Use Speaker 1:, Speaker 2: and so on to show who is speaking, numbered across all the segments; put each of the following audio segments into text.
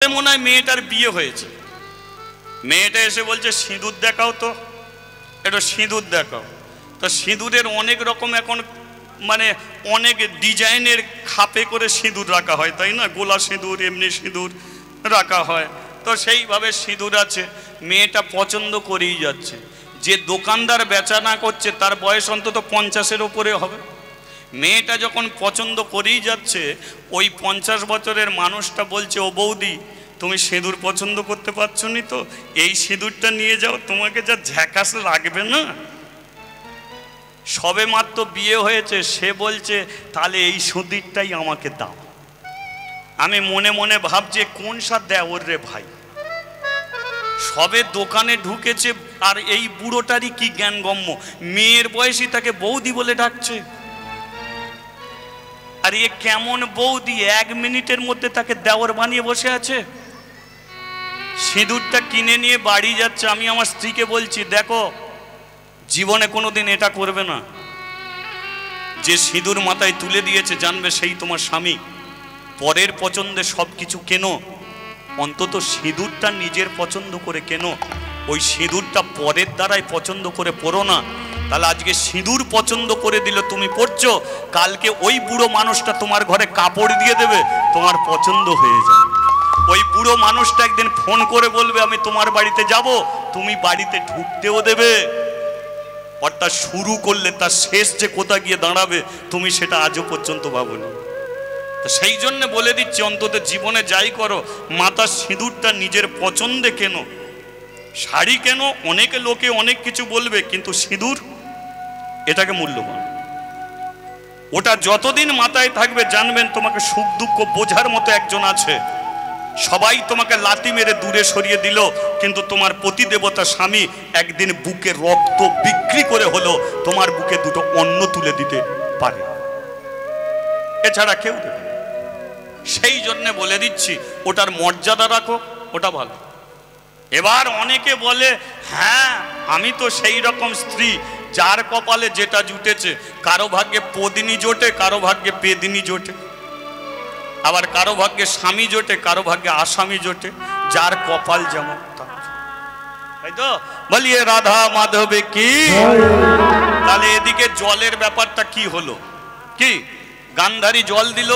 Speaker 1: মনে হয় মেয়েটার বিয়ে হয়েছে, মেয়েটা এসে বলছে সিঁদুর দেখাও তো, একটু সিঁদুর দেখাও। তো সিঁদুরের অনেক রকম এখন মানে অনেক ডিজাইনের খাপে করে সিঁদুর রাখা হয়, তাই না? গোলা সিঁদুর, এমনি সিঁদুর রাখা হয়। তো সেইভাবে সিঁদুর আছে, মেয়েটা পছন্দ করেই যাচ্ছে। যে দোকানদার বেচানা করছে তার বয়স অন্তত 50-এর ওপরে হবে। মেয়েটা যখন পছন্দ করেই যাচ্ছে, ওই 50 বছরের মানুষটা বলছে, ও বৌদি তুমি সিঁদুর পছন্দ করতে পারছো নি তো, এই সিঁদুরটা নিয়ে যাও, তোমাকে যা ঝ্যাকাস লাগবে না। সবে মাত্র বিয়ে হয়েছে, সে বলছে তাহলে এই সিঁদুরটাই আমাকে দাও। আমি মনে মনে ভাবছি কোন সাথ দেয় ওর রে ভাই, সবে দোকানে ঢুকেছে আর এই বুড়োটারই কি জ্ঞানগম্য, মেয়ের বয়সী তাকে বৌদি বলে ডাকছে। আর এ কেমন বৌদি, 1 মিনিটের মধ্যে তাকে দেওর বানিয়ে বসে আছে। সিঁদুরটা কিনে নিয়ে বাড়ি যাচ্ছে। আমি আমার স্ত্রীকে বলছি, দেখো জীবনে কোনোদিন এটা করবে না। যে সিঁদুর মাথায় তুলে দিয়েছে জানবে সেই তোমার স্বামী। পরের পছন্দে সব কিছু কেন, অন্তত সিঁদুরটা নিজের পছন্দ করে কেন। ওই সিঁদুরটা পরের দ্বারাই পছন্দ করে পরো না। তাহলে আজকে সিঁদুর পছন্দ করে দিল, তুমি পরছো, কালকে ওই বুড়ো মানুষটা তোমার ঘরে কাপড় দিয়ে দেবে, তোমার পছন্দ হয়ে যাবে। ওই বুড়ো মানুষটা একদিন ফোন করে বলবে আমি তোমার বাড়িতে যাব, তুমি বাড়িতে ঢুকতেও দেবে। অর্থাৎ শুরু করলে তার শেষ যে কোথা গিয়ে দাঁড়াবে তুমি সেটা আজও পর্যন্ত ভাবোনি। সেই জন্য বলে দিচ্ছি, অন্তত জীবনে যাই করো, মাথার সিঁদুরটা নিজের পছন্দে কেন। শাড়ি কেন, অনেকে লোকে অনেক কিছু বলবে, কিন্তু সিঁদুর এটাকে মূল্যবান। ওটা যতদিন মাথায় থাকবে জানবেন তোমাকে সুখ দুঃখ বোঝার মতো একজন আছে। সবাই তোমাকে লাথি মেরে দূরে সরিয়ে দিল, কিন্তু তোমার প্রতিদেবতা স্বামী একদিন বুকে রক্ত বিক্রি করে হলো তোমার বুকে দুটো অন্ন তুলে দিতে পারে, এছাড়া কেউ দেবে। সেই জন্য বলে দিচ্ছি, ওটার মর্যাদা রাখো, ওটা ভালো। এবার অনেকে বলে হ্যাঁ আমি তো সেই রকম স্ত্রী যার কপালে যেটা জুটেছে। কারো ভাগ্যে পদিনী জোটে, কারো ভাগ্যে পেদিনী জোটে, আবার কারো ভাগ্যে স্বামী জোটে, কারো ভাগ্যে আসামি জোটে, যার কপাল যেমন তাই তো বলিয়ে রাধা মাধবে কি। তাহলে এদিকে জলের ব্যাপারটা কি হলো, কি গান্ধারী জল দিল,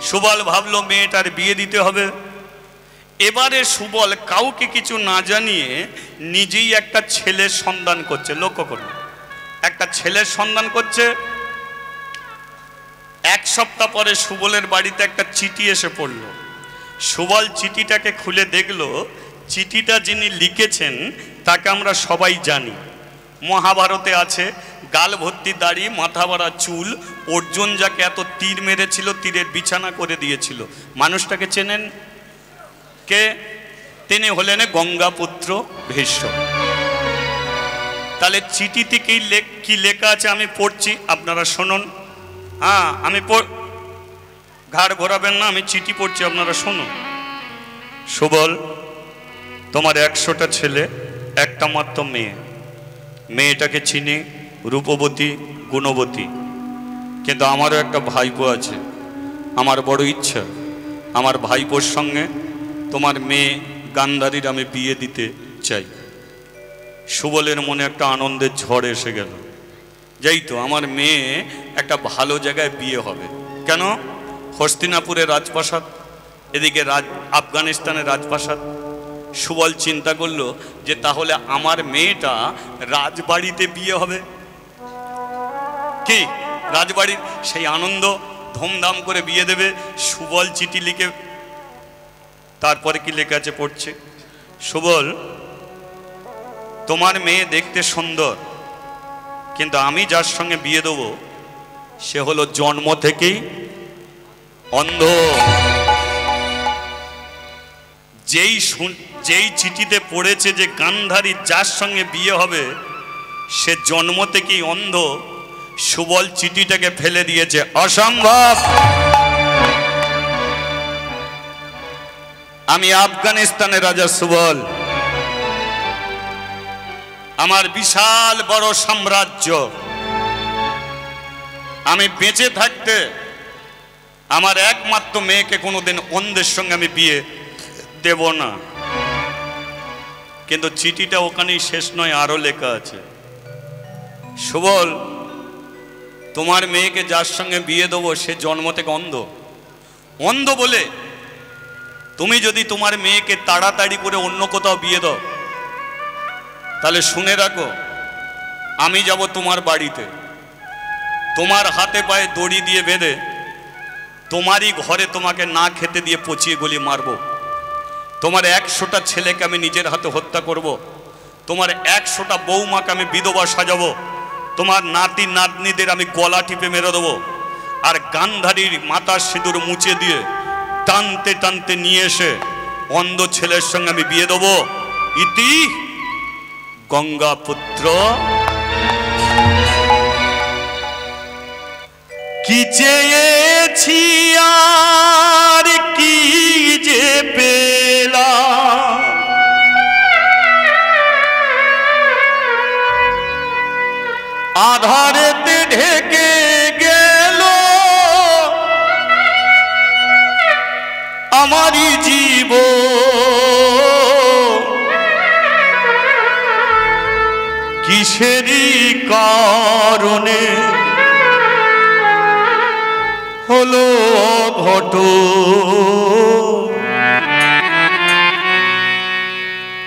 Speaker 1: সুবল ভাবলো মেয়েটার বিয়ে দিতে হবে। এবারে সুবল কাউকে কিছু না জানিয়ে নিজেই একটা ছেলের সন্ধান করছে। লক্ষ্য করুন, একটা ছেলের সন্ধান করছে। 1 সপ্তাহ পরে সুবলের বাড়িতে একটা চিঠি এসে পড়ল। সুবল চিঠিটাকে খুলে দেখলো, চিঠিটা যিনি লিখেছেন তাকে আমরা সবাই জানি, মহাভারতে আছে, গাল ভর্তি দাড়ি, মাথা ভরা চুল, অর্জুন যাকে এত তীর মেরেছিল তীরের বিছানা করে দিয়েছিল। মানুষটাকে চেনেন কে? তিনি হলেন গঙ্গাপুত্র ভীষ্ম। তাহলে চিঠিতে কি লেখা আছে আমি পড়ছি, আপনারা শুনুন। হ্যাঁ, আমি ঘাড় ঘোরাবেন না, আমি চিঠি পড়ছি, আপনারা শুনুন। সুবল, তোমার 100টা ছেলে, একটা মাত্র মেয়ে। মেয়েটাকে চিনি, রূপবতী, গুণবতী, কিন্তু আমারও একটা ভাইপো আছে। আমার বড় ইচ্ছা আমার ভাইপোর সঙ্গে তোমার মেয়ে গান্ধারীর আমি বিয়ে দিতে চাই। সুবলের মনে একটা আনন্দের ঝড় এসে গেল, যাই তো আমার মেয়ে একটা ভালো জায়গায় বিয়ে হবে। কেন? হস্তিনাপুরের রাজপ্রাসাদ, এদিকে আফগানিস্তানের রাজপ্রাসাদ। সুবল চিন্তা করলো যে তাহলে আমার মেয়েটা রাজবাড়িতে বিয়ে হবে, কি রাজবাড়ির সেই আনন্দ, ধুমধাম করে বিয়ে দেবে। সুবল চিঠি লিখে, তারপরে কি লেখা আছে পড়ছে। সুবল, তোমার মেয়ে দেখতে সুন্দর, কিন্তু আমি যার সঙ্গে বিয়ে দেবো সে হলো জন্ম থেকেই অন্ধ। যেই চিঠিতে পড়েছে যে গান্ধারী যার সঙ্গে বিয়ে হবে সে জন্ম থেকেই অন্ধ, সুবল চিঠিটাকে ফেলে দিয়েছে, অসম্ভব। আমি আফগানিস্তানের রাজা সুবল, আমার বিশাল বড় সাম্রাজ্য, আমি বেঁচে থাকতে আমার একমাত্র মেয়েকে কোনোদিন অন্ধের সঙ্গে আমি বিয়ে দেব না। কিন্তু চিঠিটা ওখানেই শেষ নয়, আরো লেখা আছে, সুবল তোমার মেয়েকে যার সঙ্গে বিয়ে দেবো সে জন্ম থেকে অন্ধ। অন্ধ বলে তুমি যদি তোমার মেয়েকে তাড়াতাড়ি করে অন্য কোথাও বিয়ে দাও, তাহলে শুনে রাখো, আমি যাব তোমার বাড়িতে, তোমার হাতে পায়ে দড়ি দিয়ে বেঁধে তোমারই ঘরে তোমাকে না খেতে দিয়ে পচিয়ে গলিয়ে মারবো। তোমার 100টা ছেলেকে আমি নিজের হাতে হত্যা করব। তোমার 100টা বৌমাকে আমি বিধবা সাজাবো। তোমার নাতি নাতনিদের আমি গলা টিপে মেরে দেবো। আর গান্ধারীর মাথার সিঁদুর মুছে দিয়ে টানতে টানতে নিয়ে এসে অন্ধ ছেলের সঙ্গে আমি বিয়ে দেবো। ইতি গঙ্গা পুত্র। কি চেয়েছি আর কি যে পেলাম, আধারেতে ঢেকে গেল আমারই জীবন। কিসেরই কারণে হলো অঘটন,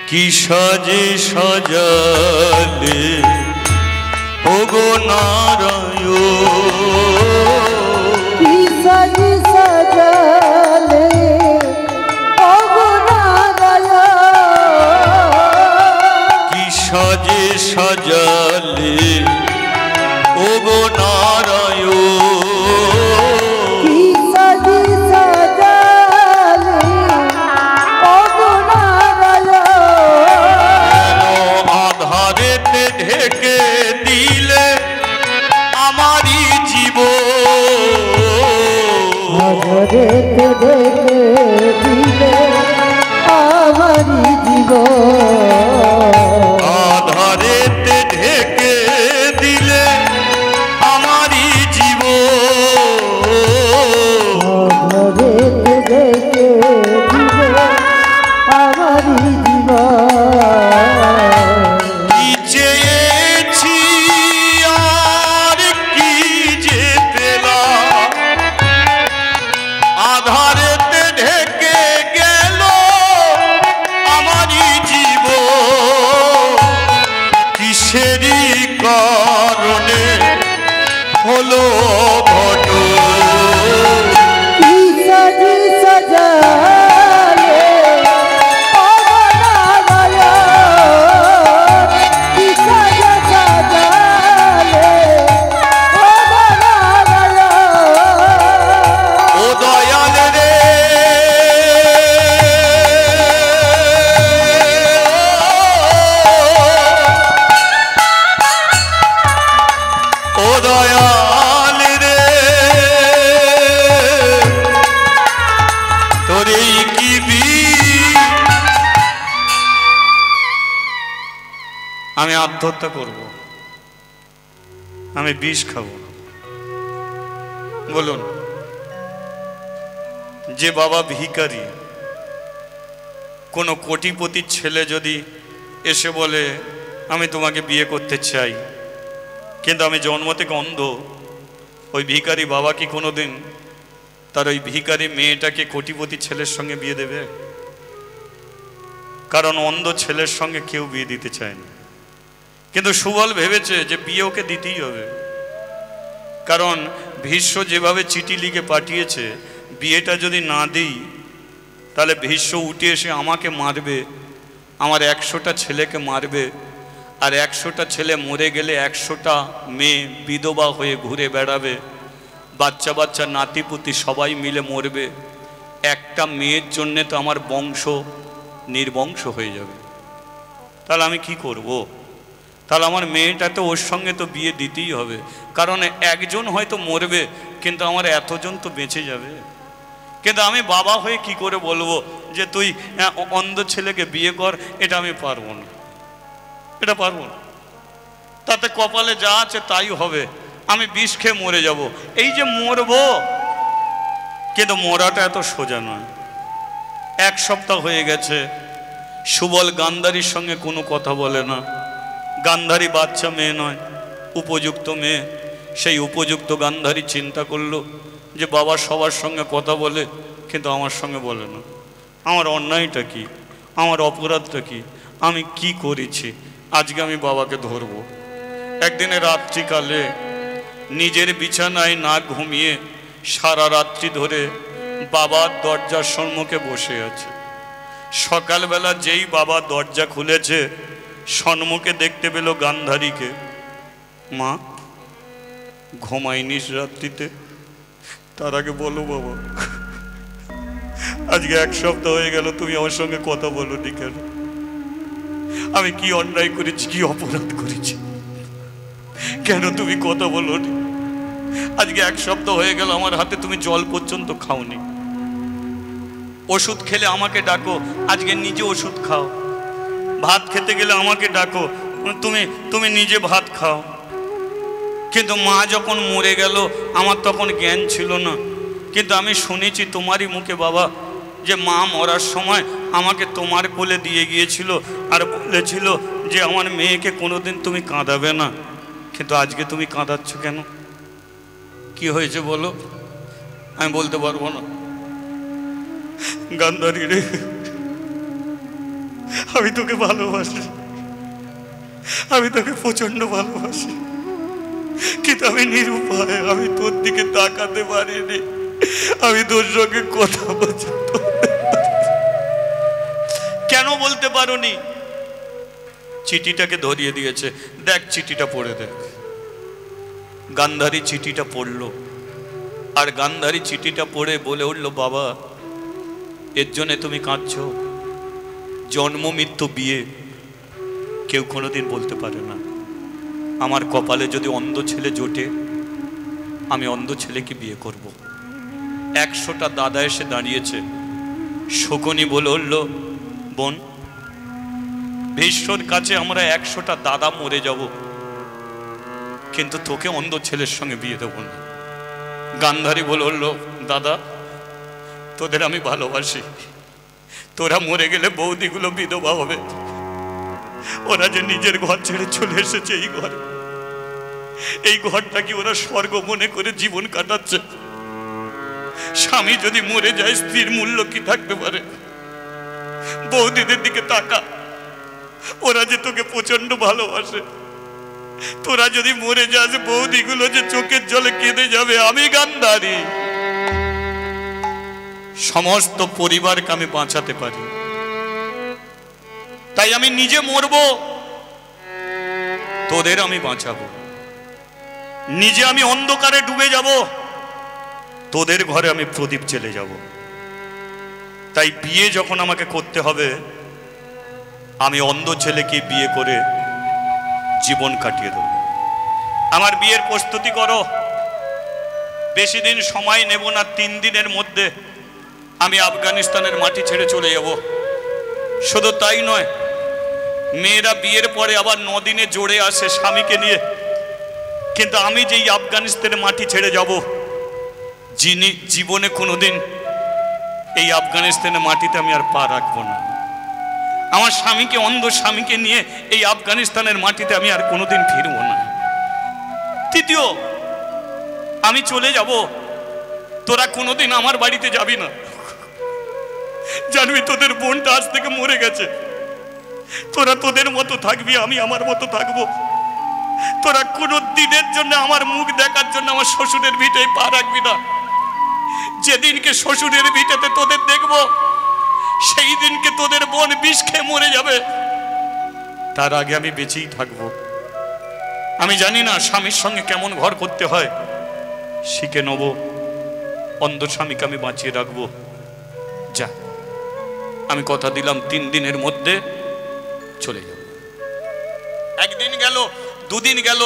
Speaker 1: কি সাজে সাজালে ওগো নারায়ণ,
Speaker 2: কি সাজে সাজালে ওগো নারায়ণ,
Speaker 1: কি সাজে সাজালে ওগো নারায়ণ,
Speaker 2: কি সাজে সাজালে ওগো নারায়ণ,
Speaker 1: আধারেতে ঢেকে দিলে আমারই জীবন,
Speaker 2: আধারেতে ঢেকে দিলে আমারই জীবন,
Speaker 1: আধারেতে ঢেকে দিলে আমারই জীবন,
Speaker 2: আধারেতে ঢেকে দিলে আমারই জীবন।
Speaker 1: কি চেয়েছি আর কি যে পেলাম, আধারেতে ঢেকে গেল আমারই জীবন, কিসেরই কারণে হলো ঘটন,
Speaker 2: কি সাজে সাজালে ওগো নারায়ণ, কি সাজে সাজালে ওগো নারায়ণ,
Speaker 1: ও দয়াল রে ও দয়াল রে, তোর এই কি আমি আত্মহত্যা করব, আমি বিষ খাবো? বলুন, যে বাবা ভিখারি, কোনো কোটিপতির ছেলে যদি এসে বলে আমি তোমাকে বিয়ে করতে চাই, কিন্তু আমি জন্ম থেকে অন্ধ, ওই ভিখারি বাবা কি কোনোদিন তার ওই ভিখারি মেয়েটাকে কোটিপতি ছেলের সঙ্গে বিয়ে দেবে? কারণ অন্ধ ছেলের সঙ্গে কেউ বিয়ে দিতে চায় না। কিন্তু সুবল ভেবেছে যে বিয়ে ওকে দিতেই হবে, কারণ ভীষ্ম যেভাবে চিঠি লিখে পাঠিয়েছে, বিয়েটা যদি না দিই তাহলে ভীষ্ম উঠে এসে আমাকে মারবে, আমার 100টা ছেলেকে মারবে, আর 100টা ছেলে মরে গেলে 100টা মেয়ে বিধবা হয়ে ঘুরে বেড়াবে, বাচ্চা বাচ্চা নাতিপুতি সবাই মিলে মরবে। একটা মেয়ের জন্যে তো আমার বংশ নির্বংশ হয়ে যাবে। তাহলে আমি কি করব? তাহলে আমার মেয়েটা তো ওর সঙ্গে তো বিয়ে দিতেই হবে, কারণ একজন হয়তো মরবে কিন্তু আমার এতজন তো বেঁচে যাবে। কিন্তু আমি বাবা হয়ে কি করে বলবো যে তুই অন্ধ ছেলেকে বিয়ে কর? এটা আমি পারবো না, এটা পারবো না। তাতে কপালে যা আছে তাই হবে, আমি বিষ খেয়ে মরে যাব। এই যে মরবো, কিন্তু মরাটা এত সোজা নয়। 1 সপ্তাহ হয়ে গেছে, সুবল গান্ধারীর সঙ্গে কোনো কথা বলে না। গান্ধারী বাচ্চা মেয়ে নয়, উপযুক্ত মেয়ে। সেই উপযুক্ত গান্ধারী চিন্তা করলো যে বাবা সবার সঙ্গে কথা বলে, কিন্তু আমার সঙ্গে বলে না। আমার অন্যায়টা কি, আমার অপরাধটা কি, আমি কি করেছি, আজকে আমি বাবাকে ধরবো। একদিনে রাত্রিকালে নিজের বিছানায় না ঘুমিয়ে সারা রাত্রি ধরে বাবার দরজার সম্মুখে বসে আছে। সকালবেলা যেই বাবা দরজা খুলেছে, সম্মুখে দেখতে পেল গান্ধারীকে। মা, ঘুমাইনিস রাত্রিতে? তার আগে বলো বাবা, আজকে 1 সপ্তাহ হয়ে গেল তুমি আমার সঙ্গে কথা বলোনি কেন? আমি কি অন্যায় করেছি, কি অপরাধ করেছি, কেন তুমি কথা বলোনি? আজকে 1 সপ্তাহ হয়ে গেল, আমার হাতে তুমি জল পর্যন্ত খাওনি। ওষুধ খেলে আমাকে ডাকো, আজকে নিজে ওষুধ খাও। ভাত খেতে গেলে আমাকে ডাকো, তুমি নিজে ভাত খাও। কিন্তু মা যখন মরে গেল, আমার তখন জ্ঞান ছিল না। কিন্তু আমি শুনেছি তোমারই মুখে বাবা, যে মা মরার সময় আমাকে তোমার কোলে দিয়ে গিয়েছিল আর বলেছিল যে আমার মেয়েকে কোনোদিন তুমি কাঁদাবে না। কিন্তু আজকে তুমি কাঁদাচ্ছ কেন? কি হয়েছে বলো? আমি বলতে পারবো না। গান্ধারী রে, আমি তোকে ভালোবাসি, আমি তোকে প্রচন্ড ভালোবাসি, কিন্তু আমি নিরুপায়, আমি তোর দিকে তাকাতে পারিনি, আমি তোর সঙ্গে কথা বলছি। কেন বলতে পারোনি? চিঠিটাকে ধরিয়ে দিয়েছে, দেখ চিঠিটা পড়ে দেখ। গান্ধারী চিঠিটা পড়লো, আর গান্ধারী চিঠিটা পড়ে বলে উঠল, বাবা, এর জন্যে তুমি কাঁদছো? জন্ম মৃত্যু বিয়ে কেউ কোনোদিন বলতে পারে না। আমার কপালে যদি অন্ধ ছেলে জোটে, আমি অন্ধ ছেলেকে বিয়ে করব। 100টা দাদা এসে দাঁড়িয়েছে। শকুনি বলে উঠল, বোন, ভীষ্মর কাছে আমরা 100টা দাদা মরে যাব, কিন্তু তোকে অন্ধ ছেলের সঙ্গে বিয়ে দেব না। গান্ধারী বলে উঠল, দাদা, তোদের আমি ভালোবাসি, তোরা মরে গেলে বৌদিগুলো বিধবা হবে। ওরা যে নিজের ঘর ছেড়ে চলে এসেছে, এই ঘরটা কি ওরা স্বর্গ মনে করে জীবন কাটাচ্ছে? স্বামী যদি মরে যায়, স্ত্রীর মূল্য কি থাকতে পারে? বৌদিদের দিকে তাকা, ওরা যে তোকে প্রচন্ড ভালোবাসে। তোরা যদি মরে যাস, বৌদিগুলো যে চোখের জলে কেঁদে যাবে। আমি গান্ধারী সমস্ত পরিবারকে আমি বাঁচাতে পারি, তাই আমি নিজে মরবো, তোদের আমি বাঁচাবো। নিজে আমি অন্ধকারে ডুবে যাব, তোদের ঘরে আমি প্রদীপ জ্বেলে যাব। তাই বিয়ে যখন আমাকে করতে হবে, আমি অন্ধ ছেলেকে বিয়ে করে জীবন কাটিয়ে দেব। আমার বিয়ের প্রস্তুতি করো, বেশি দিন সময় নেব না। 3 দিনের মধ্যে আমি আফগানিস্তানের মাটি ছেড়ে চলে যাব। শুধু তাই নয়, মেয়েরা বিয়ের পরে আবার 9 দিনে জোরে আসে স্বামীকে নিয়ে। কিন্তু আমি যেই আফগানিস্তানের মাটি ছেড়ে যাব, যিনি জীবনে কোনোদিন এই আফগানিস্তানের মাটিতে আমি আর পা রাখবো না। আমার স্বামীকে, অন্ধ স্বামীকে নিয়ে এই আফগানিস্তানের মাটিতে আমি আর কোনোদিন ফিরবো না। তৃতীয়, আমি চলে যাব, তোরা কোনোদিন আমার বাড়িতে যাবি না। জানবি তোদের বোনটা আজ থেকে মরে গেছে। তোরা তোদের মতো থাকবি, আমি আমার মতো থাকবো। তোরা কোনো দিনের জন্য আমার মুখ দেখার জন্য আমার শ্বশুরের ভিটে পা রাখবি না। যেদিনকে শ্বশুরের ভিটেতে তোদের দেখবো, সেই দিনকে তোদের বোন বিষ খেয়ে মরে যাবে। তার আগে আমি বেঁচেই থাকবো। আমি জানি না স্বামীর সঙ্গে কেমন ঘর করতে হয়, শিখে নেব। অন্ধ স্বামীকে আমি বাঁচিয়ে রাখবো। যা, আমি কথা দিলাম 3 দিনের মধ্যে চলে যাব। 1 দিন গেল, 2 দিন গেল,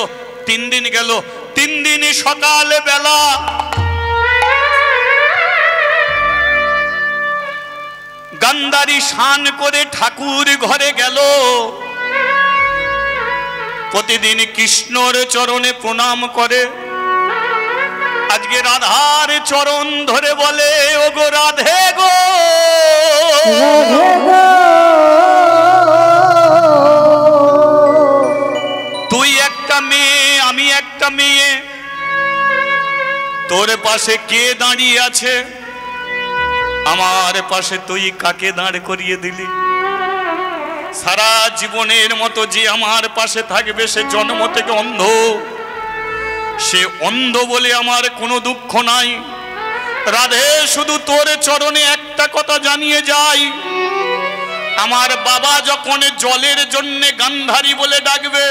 Speaker 1: 3 দিন গেল। 3 দিনই সকালে বেলা গান্ধারী স্নান করে ঠাকুর ঘরে গেল। প্রতিদিন কৃষ্ণর চরণে প্রণাম করে। আজকে রাধার চরণ ধরে বলে, ও গো রাধে গো,
Speaker 2: রাধে গো,
Speaker 1: তুই একটা মেয়ে, আমি একটা মেয়ে, তোর পাশে কে দাঁড়িয়ে আছে? আমার পাশে তুই কাকে দাঁড় করিয়ে দিলি? সারা জীবনের মতো যে আমার পাশে থাকবে সে জন্ম থেকে অন্ধ। সে অন্ধ বলে আমার কোনো দুঃখ নাই। রাধে, শুধু তোর চরণে একটা কথা জানিয়ে যাই, আমার বাবা যখন জলের জন্য গান্ধারী বলে ডাকবে,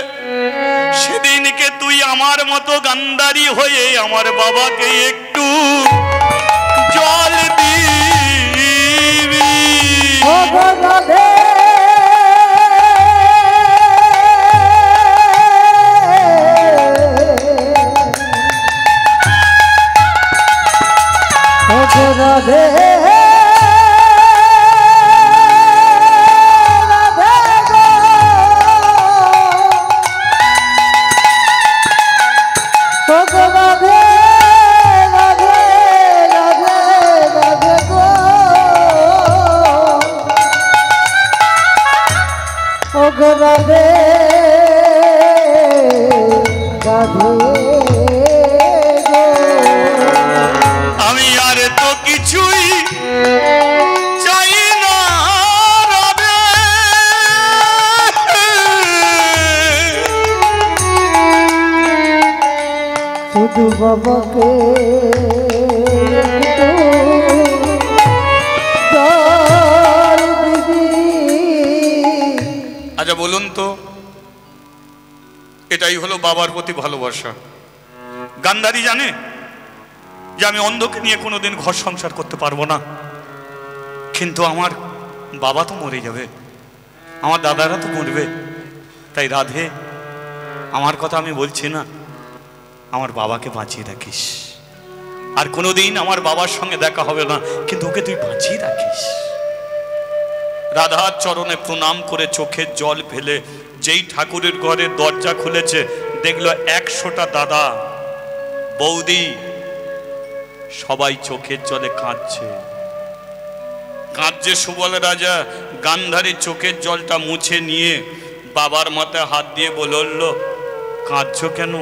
Speaker 1: সেদিনকে তুই আমার মতো গান্ধারী হয়ে আমার বাবাকে একটু জল দিবি।
Speaker 2: ও গো রাধে, ও গো রাধে, রাধে রাধে,
Speaker 1: আমি আর তো কিছুই চাই না রাধে,
Speaker 2: শুধু বাবাকে
Speaker 1: আচ্ছা বলুন তো, এটাই হলো বাবার প্রতি ভালোবাসা? গান্ধারী জানে যে আমি অন্ধকে নিয়ে কোনোদিন ঘর সংসার করতে পারবো না, কিন্তু আমার বাবা তো মরে যাবে, আমার দাদারা তো মরবে। তাই রাধে, আমার কথা আমি বলছি না, আমার বাবাকে বাঁচিয়ে রাখিস। আর কোনোদিন আমার বাবার সঙ্গে দেখা হবে না, কিন্তু ওকে তুই বাঁচিয়ে রাখিস। রাধার চরণে প্রণাম করে চোখের জল ফেলে যেই ঠাকুরের ঘরের দরজা খুলেছে, দেখলো 100টা দাদা বৌদি সবাই চোখের জলে কাঁদছে। কাঁদছে সুবল রাজা গান্ধারীর চোখের জলটা মুছে নিয়ে বাবার মাথায় হাত দিয়ে বলল, কাঁদছো কেন?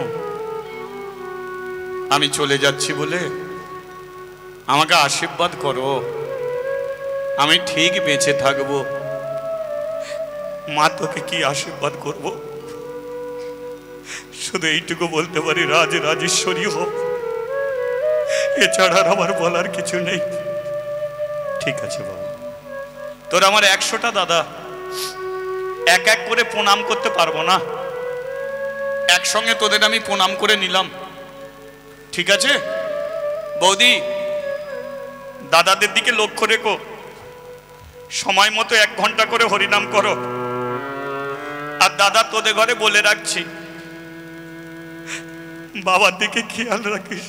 Speaker 1: আমি চলে যাচ্ছি বলে আমাকে আশীর্বাদ করো, আমি ঠিক বেঁচে থাকবো। মা, তোকে কি আশীর্বাদ করব? শুধু এইটুকু বলতে পারি, রাজ রাজেশ্বরী হোক, এছাড়া আমার বলার কিছু নেই। ঠিক আছে বাবা, তোর আমার 100টা দাদা, এক এক করে প্রণাম করতে পারবো না, একসঙ্গে তোদের আমি প্রণাম করে নিলাম, ঠিক আছে? বৌদি, দাদাদের দিকে লক্ষ্য রেখো, সময় মতো 1 ঘন্টা করে হরিনাম করো। আর দাদা, তোদের ঘরে বলে রাখছি, বাবার দিকে খেয়াল রাখিস,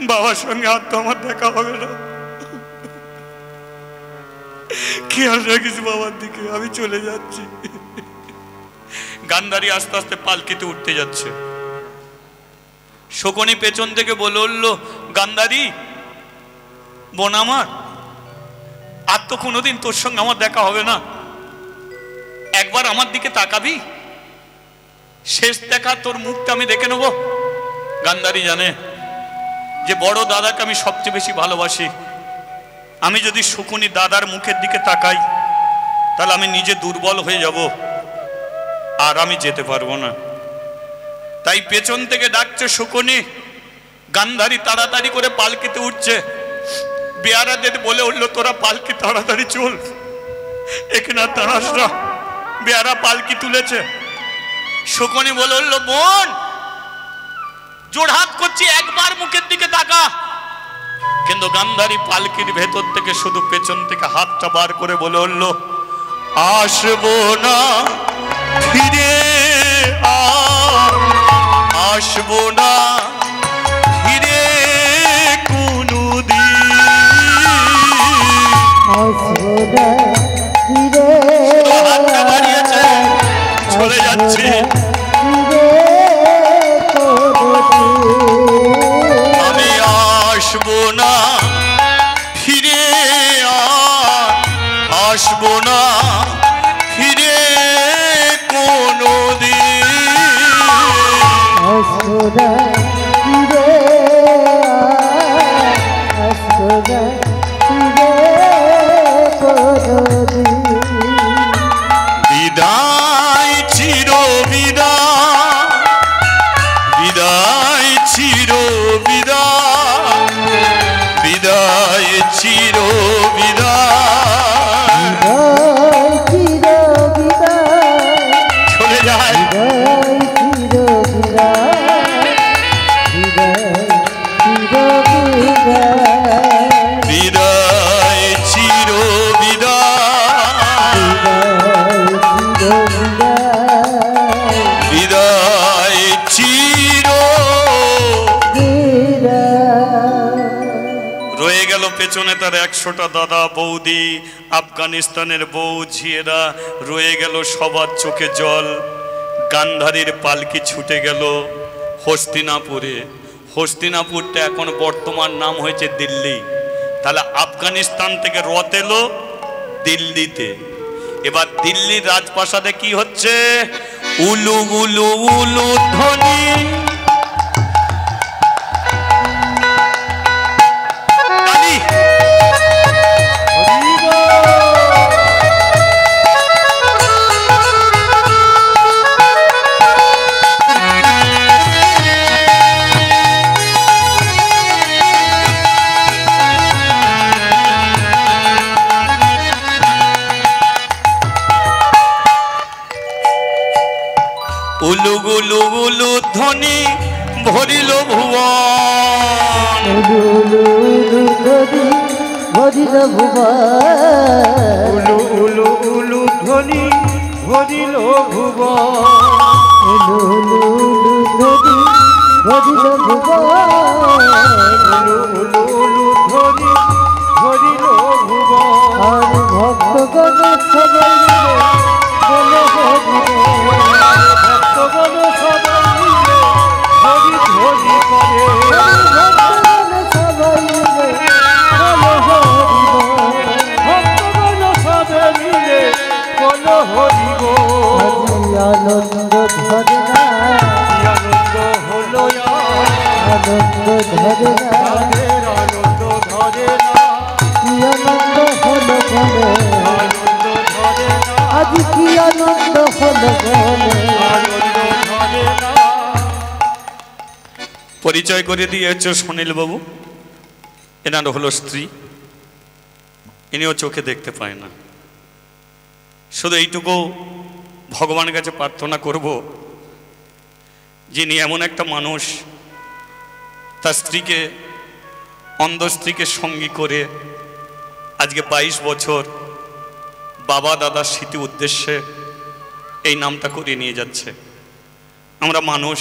Speaker 1: বাবার সঙ্গে আর তো আমার দেখা হবে না, খেয়াল রাখিস বাবার দিকে। আমি চলে যাচ্ছি। গান্ধারী আস্তে আস্তে পালকিতে উঠতে যাচ্ছে। শকুনি পেছন থেকে বলে উঠল, গান্ধারী বোন আমার, আর তো কোনোদিন তোর সঙ্গে আমার দেখা হবে না, একবার আমার দিকে তাকাবি, শেষ দেখা তোর মুখটা আমি দেখে নেব। গান্ধারী জানে যে বড় দাদাকে আমি সবচেয়ে বেশি ভালোবাসি। আমি যদি শকুনি দাদার মুখের দিকে তাকাই, তাহলে আমি নিজে দুর্বল হয়ে যাব, আর আমি যেতে পারবো না। তাই পেছন থেকে ডাকছে শকুনি। গান্ধারী তাড়াতাড়ি করে পালকিতে উঠছে। বেয়ারাদের বলে উঠলো, তোরা পালকি তাড়াতাড়ি চল, এখানে আর দাঁড়াস না। বেয়ারা পালকি তুলেছে। শকুনি বলে উঠলো, বোন জোড়হাত করছি, একবার মুখের দিকে তাকা। কিন্তু গান্ধারী পালকির ভেতর থেকে শুধু পেছন থেকে হাতটা বার করে বলে উঠলো, আসবো না ফিরে, আসবো না ফিরে কোনদিন,
Speaker 2: আসবো না ফিরে,
Speaker 1: হাতটা বাড়িয়েছে, চলে যাচ্ছি।
Speaker 2: ফিরে কোনদিন।
Speaker 1: না ফিরে কোনোদিন।
Speaker 2: আসবো না ফিরে, আসবো না ফিরে কোনোদিন।
Speaker 1: বিদায় চির বিদায়, বিদায় চির বিদায়, বিদায় চির বিদায়,
Speaker 2: বিদায় চির বিদায়,
Speaker 1: চলে যায়
Speaker 2: বিদায় চির বিদায়, বিদায় চির বিদায়,
Speaker 1: বিদায় চির বিদায়, বিদায় চির। রয়ে গেল পেছনে তার 100টা দাদা বৌদি, আফগানিস্তানের বউ ঝিয়েরা, রয়ে গেল সবার চোখে জল। গান্ধারীর পালকি ছুটে গেল হস্তিনাপুরে। হস্তিনাপুরটা এখন বর্তমান নাম হয়েছে দিল্লি। তাহলে আফগানিস্তান থেকে রথ এলো দিল্লিতে। এবার দিল্লির রাজপ্রাসাদে কি হচ্ছে? উলু উলু উলু ধ্বনি, তালি। উলু গুলু উলু ধ্বনি ভরিল ভুবন,
Speaker 2: উলু উলু উলু ধ্বনি ভরিল ভুবন,
Speaker 3: উলু উলু উলু ধ্বনি ভরিল ভুবন,
Speaker 2: উলু উলু উলু ধ্বনি ভরিল ভুবন।
Speaker 3: উলু উলু উলু ধ্বনি ভরিল ভুবন।
Speaker 2: আর ভক্তগণ সবাই মিলে বলে হরি বল,
Speaker 3: ভক্তগণ সবাই মিলে হরি ধ্বনি করে।
Speaker 2: ভক্তগণ সবাই মিলে বলে হরি বল।
Speaker 3: ভক্তগণ সবাই মিলে বল হরি বল।
Speaker 2: আজি আনন্দ ধরে না,
Speaker 3: আনন্দ হলো
Speaker 2: আনন্দ ধরে না,
Speaker 3: তাদের আনন্দ ধরে না,
Speaker 2: কি আনন্দ হলো বলে,
Speaker 3: আনন্দ ধরে না,
Speaker 2: আজ কি আনন্দ হলো বলে।
Speaker 3: আনন্দ ধরে না।
Speaker 1: পরিচয় করে দিয়েছে সুনীল বাবু। এনার হলো স্ত্রী, ইনিও চোখে দেখতে পায় না। শুধু এইটুকু ভগবানের কাছে প্রার্থনা করব, যিনি এমন একটা মানুষ তার স্ত্রীকে, অন্ধ স্ত্রীকে সঙ্গী করে আজকে 22 বছর বাবা দাদার স্মৃতি উদ্দেশ্যে এই নামটা করিয়ে নিয়ে যাচ্ছে। আমরা মানুষ,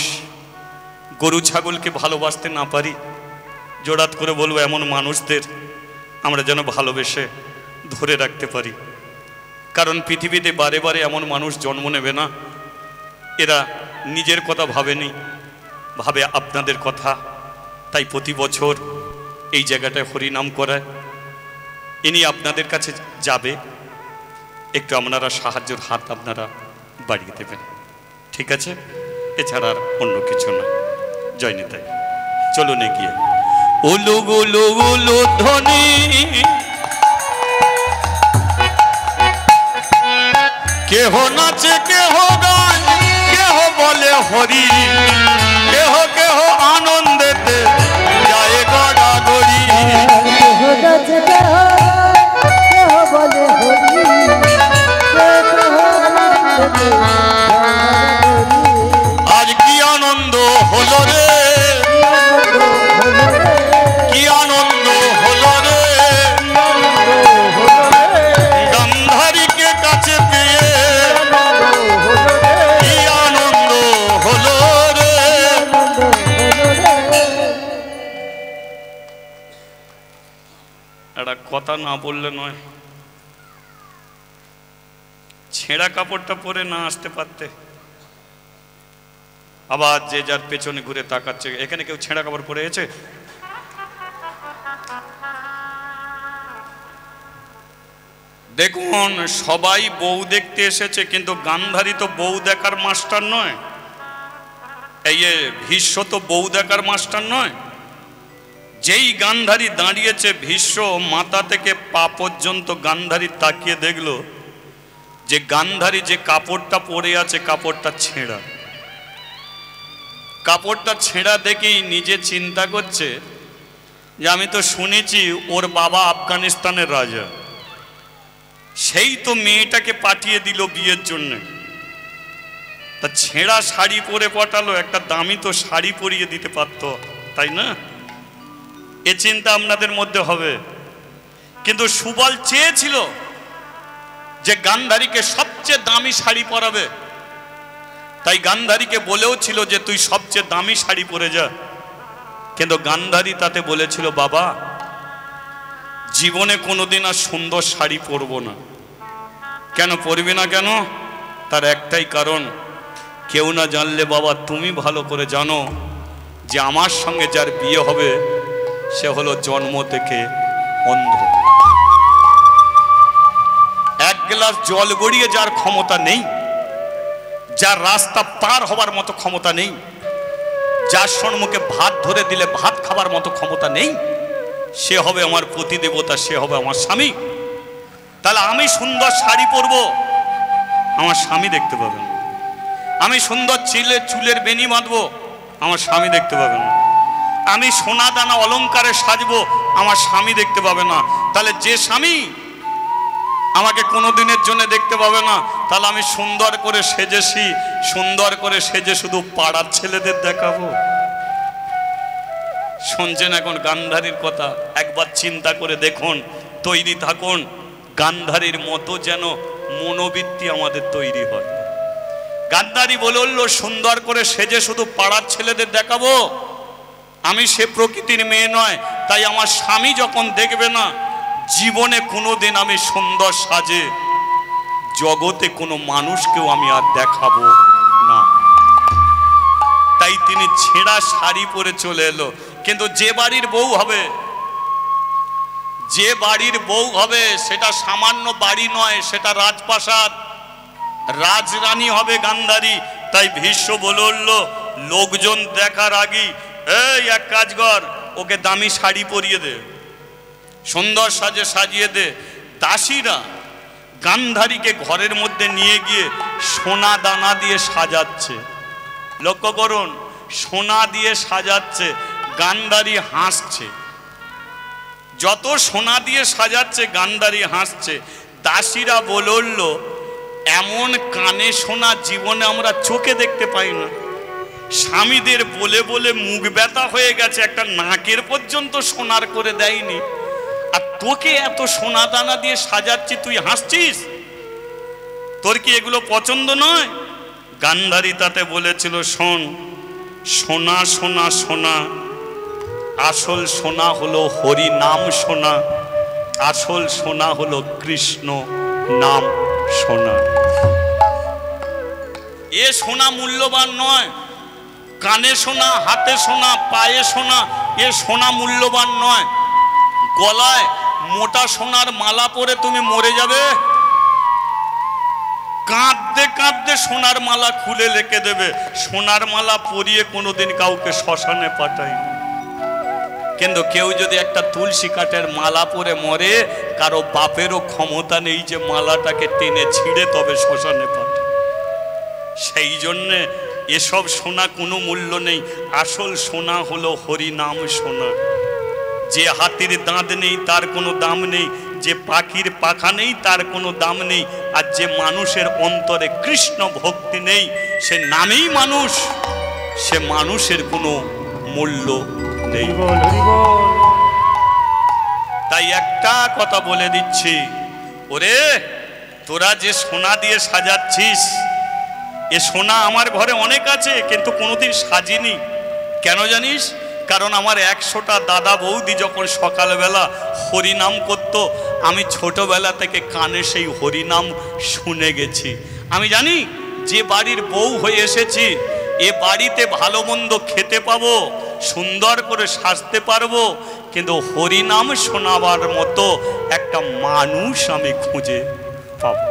Speaker 1: গরু ছাগলকে ভালোবাসতে না পারি, জোড়াত করে বলবো এমন মানুষদের আমরা যেন ভালোবেসে ধরে রাখতে পারি। কারণ পৃথিবীতে বারে বারে এমন মানুষ জন্ম নেবে না, এরা নিজের কথা ভাবেনি, ভাবে আপনাদের কথা। তাই প্রতি বছর এই জায়গাটায় হরিনাম করায়। ইনি আপনাদের কাছে যাবে, একটু আপনারা সাহায্যের হাত আপনারা বাড়িয়ে দেবেন, ঠিক আছে? এছাড়া আর অন্য কিছু না। জয় নিতাই। চলুন এগিয়ে। উলু গুলু উলু ধ্বনি, কেহ নাচে কেহ গায়, কেহ বলে হরি, কেহ কেহ আনন্দেতে যায় গড়াগড়ি।
Speaker 2: কেহ নাচে কেহ গায়, কেহ বলে হরি, কেহ আনন্দেতে যায় হরি।
Speaker 1: আজ কি আনন্দ হলো রে, কি আনন্দ হলো রে, গান্ধারীকে কাছে পেয়ে কি আনন্দ হলো রে। একটা কথা না বললে নয়, ছেঁড়া কাপড়টা পরে না আসতে পারতে। আবার যে যার পেছনে ঘুরে তাকাচ্ছে। এখানে কেউ ছেঁড়া কাপড় পরে আছে? দেখুন, সবাই বউ দেখতে এসেছে, কিন্তু গান্ধারী তো বউ দেখার মাস্টার নয়। এই ভীষ্ম তো বউ দেখার মাস্টার নয়। যেই গান্ধারী দাঁড়িয়েছে, ভীষ্ম মাথা থেকে পা পর্যন্ত গান্ধারী তাকিয়ে দেখলো যে গান্ধারী যে কাপড়টা পরে আছে কাপড়টা ছেঁড়া। কাপড়টা ছেঁড়া দেখেই নিজে চিন্তা করছে যে আমি তো শুনেছি ওর বাবা আফগানিস্তানের রাজা, সেই তো মেয়েটাকে পাঠিয়ে দিল বিয়ের জন্য, তা ছেঁড়া শাড়ি পরে পাঠালো, একটা দামি তো শাড়ি পরিয়ে দিতে পারতো, তাই না? এ চিন্তা আপনাদের মধ্যে হবে। কিন্তু সুবল চেয়েছিল যে গান্ধারীকে সবচেয়ে দামি শাড়ি পরাবে, তাই গান্ধারীকে বলেও ছিল যে তুই সবচেয়ে দামি শাড়ি পরে যা। কিন্তু গান্ধারী তাতে বলেছিল, বাবা জীবনে কোনোদিন আর সুন্দর শাড়ি পরবো না। কেন পরবি না? কেন? তার একটাই কারণ, কেউ না জানলে বাবা তুমি ভালো করে জানো যে আমার সঙ্গে যার বিয়ে হবে সে হলো জন্ম থেকে অন্ধ। এক গ্লাস জল গড়িয়ে যার ক্ষমতা নেই, যার রাস্তা পার হবার মতো ক্ষমতা নেই, যার সম্মুখে ভাত ধরে দিলে ভাত খাবার মতো ক্ষমতা নেই, সে হবে আমার প্রতিদেবতা, সে হবে আমার স্বামী। তাহলে আমি সুন্দর শাড়ি পরবো, আমার স্বামী দেখতে পাবে না। আমি সুন্দর চুলের বেনি বাঁধবো, আমার স্বামী দেখতে পাবে না। আমি সোনা দানা অলংকারে সাজবো, আমার স্বামী দেখতে পাবে না। তাহলে যে স্বামী আমাকে কোনোদিনের জন্য দেখতে পাবে না, তাহলে আমি সুন্দর করে সেজেছি, সুন্দর করে সেজে শুধু পাড়ার ছেলেদের দেখাবো। শুনছেন এখন গান্ধারীর কথা? একবার চিন্তা করে দেখুন, তৈরি থাকুন, গান্ধারীর মতো যেন মনোবৃত্তি আমাদের তৈরি হয়। গান্ধারী বলল সুন্দর করে সেজে শুধু পাড়ার ছেলেদের দেখাবো, আমি সে প্রকৃতির মেয়ে নয়, তাই আমার স্বামী যখন দেখবে না, জীবনে কোনোদিন আমি সুন্দর সাজে জগতে কোনো মানুষকেও আমি আর দেখাবো না। তাই তিনি ছেঁড়া শাড়ি পরে চলে এলো। কিন্তু যে বাড়ির বউ হবে, যে বাড়ির বউ হবে সেটা সামান্য বাড়ি নয়, সেটা রাজপ্রাসাদ, রাজরানী হবে গান্ধারী। তাই ভীষ্ম বলল লোকজন দেখার আগে, এই এক কাজ কর, ওকে দামি শাড়ি পরিয়ে দে, সুন্দর সাজে সাজিয়ে দে। দাসীরা গান্ধারীকে ঘরের মধ্যে নিয়ে গিয়ে সোনা দানা দিয়ে সাজাচ্ছে। লক্ষ্য করুন, সোনা দিয়ে সাজাচ্ছে, গান্ধারী হাসছে। যত সোনা দিয়ে সাজাচ্ছে গান্ধারী হাসছে। দাসীরা বলল এমন কানে সোনা জীবনে আমরা চোখে দেখতে পাই না। স্বামীদের বলে বলে মুখ ব্যথা হয়ে গেছে, একটা নাকের পর্যন্ত সোনার করে দেয়নি, আর তোকে এত সোনা দানা দিয়ে সাজাচ্ছি, তুই হাসছিস? তোর কি এগুলো পছন্দ নয়? গান্ধারী তাতে বলেছিল, শোন, সোনা সোনা সোনা, আসল সোনা হলো হরি নাম সোনা, আসল সোনা হলো কৃষ্ণ নাম সোনা। এ সোনা মূল্যবান নয়। কানে সোনা, হাতে সোনা, পায়ে সোনা, এ সোনা মূল্যবান নয়। গলায় মোটা সোনার মালা পরে তুমি মরে যাবে, কাঁদতে কাঁদতে সোনার মালা খুলে রেখে দেবে। সোনার মালা পরিয়ে কোনোদিন কাউকে শ্মশানে পাঠায়নি। কিন্তু কেউ যদি একটা তুলসী কাঠের মালা পরে মরে, কারো বাপেরও ক্ষমতা নেই যে মালাটাকে টেনে ছিঁড়ে তবে শ্মশানে পাঠায়। সেই জন্যে এসব সোনা কোনো মূল্য নেই। আসল সোনা হলো হরি নাম সোনা। যে হাতির দাঁত নেই তার কোনো দাম নেই, যে পাখির পাখা নেই তার কোনো দাম নেই, আর যে মানুষের অন্তরে কৃষ্ণ ভক্তি নেই সে নামেই মানুষ, সে মানুষের কোনো মূল্য নেই। তাই একটা কথা বলে দিচ্ছি, ওরে তোরা যে সোনা দিয়ে সাজাচ্ছিস, এ সোনা আমার ঘরে অনেক আছে কিন্তু কোনোদিন সাজিনি। কেন জানিস? কারণ আমার 100টা দাদা বৌদি যখন সকালবেলা হরিনাম করত, আমি ছোটবেলা থেকে কানে সেই হরিনাম শুনে গেছি। আমি জানি যে বাড়ির বউ হয়ে এসেছি, এ বাড়িতে ভালো মন্দ খেতে পাবো, সুন্দর করে সাজতে পারবো, কিন্তু হরিনাম শোনাবার মতো একটা মানুষ আমি খুঁজে পাবো।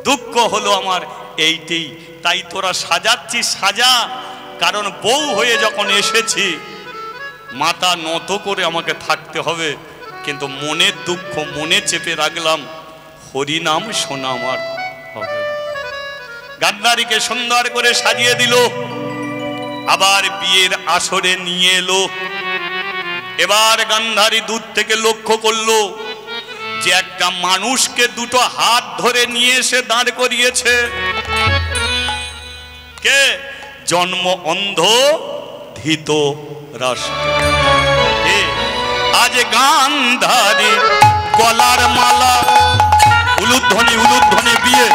Speaker 1: দুঃখ হলো আমার এইটাই। তাই তোরা সাজাচ্ছিস সাজা, কারণ বউ হয়ে যখন এসেছি মাথা নত করে আমাকে থাকতে হবে, কিন্তু মনের দুঃখ মনে চেপে রাখলাম, হরিনাম শোনা আমার হবে। গান্ধারীকে সুন্দর করে সাজিয়ে দিল, আবার বিয়ের আসরে নিয়ে এলো। এবার গান্ধারী দূর থেকে লক্ষ্য করলো যে একটা মানুষকে দুটো হাত ধরে নিয়ে এসে দাঁড় করিয়েছে। কে? জন্ম অন্ধ ধৃতরাষ্ট্র। আজ গান্ধারী গলার মালা, উলুধ্বনি উলুধ্বনি বিয়ে।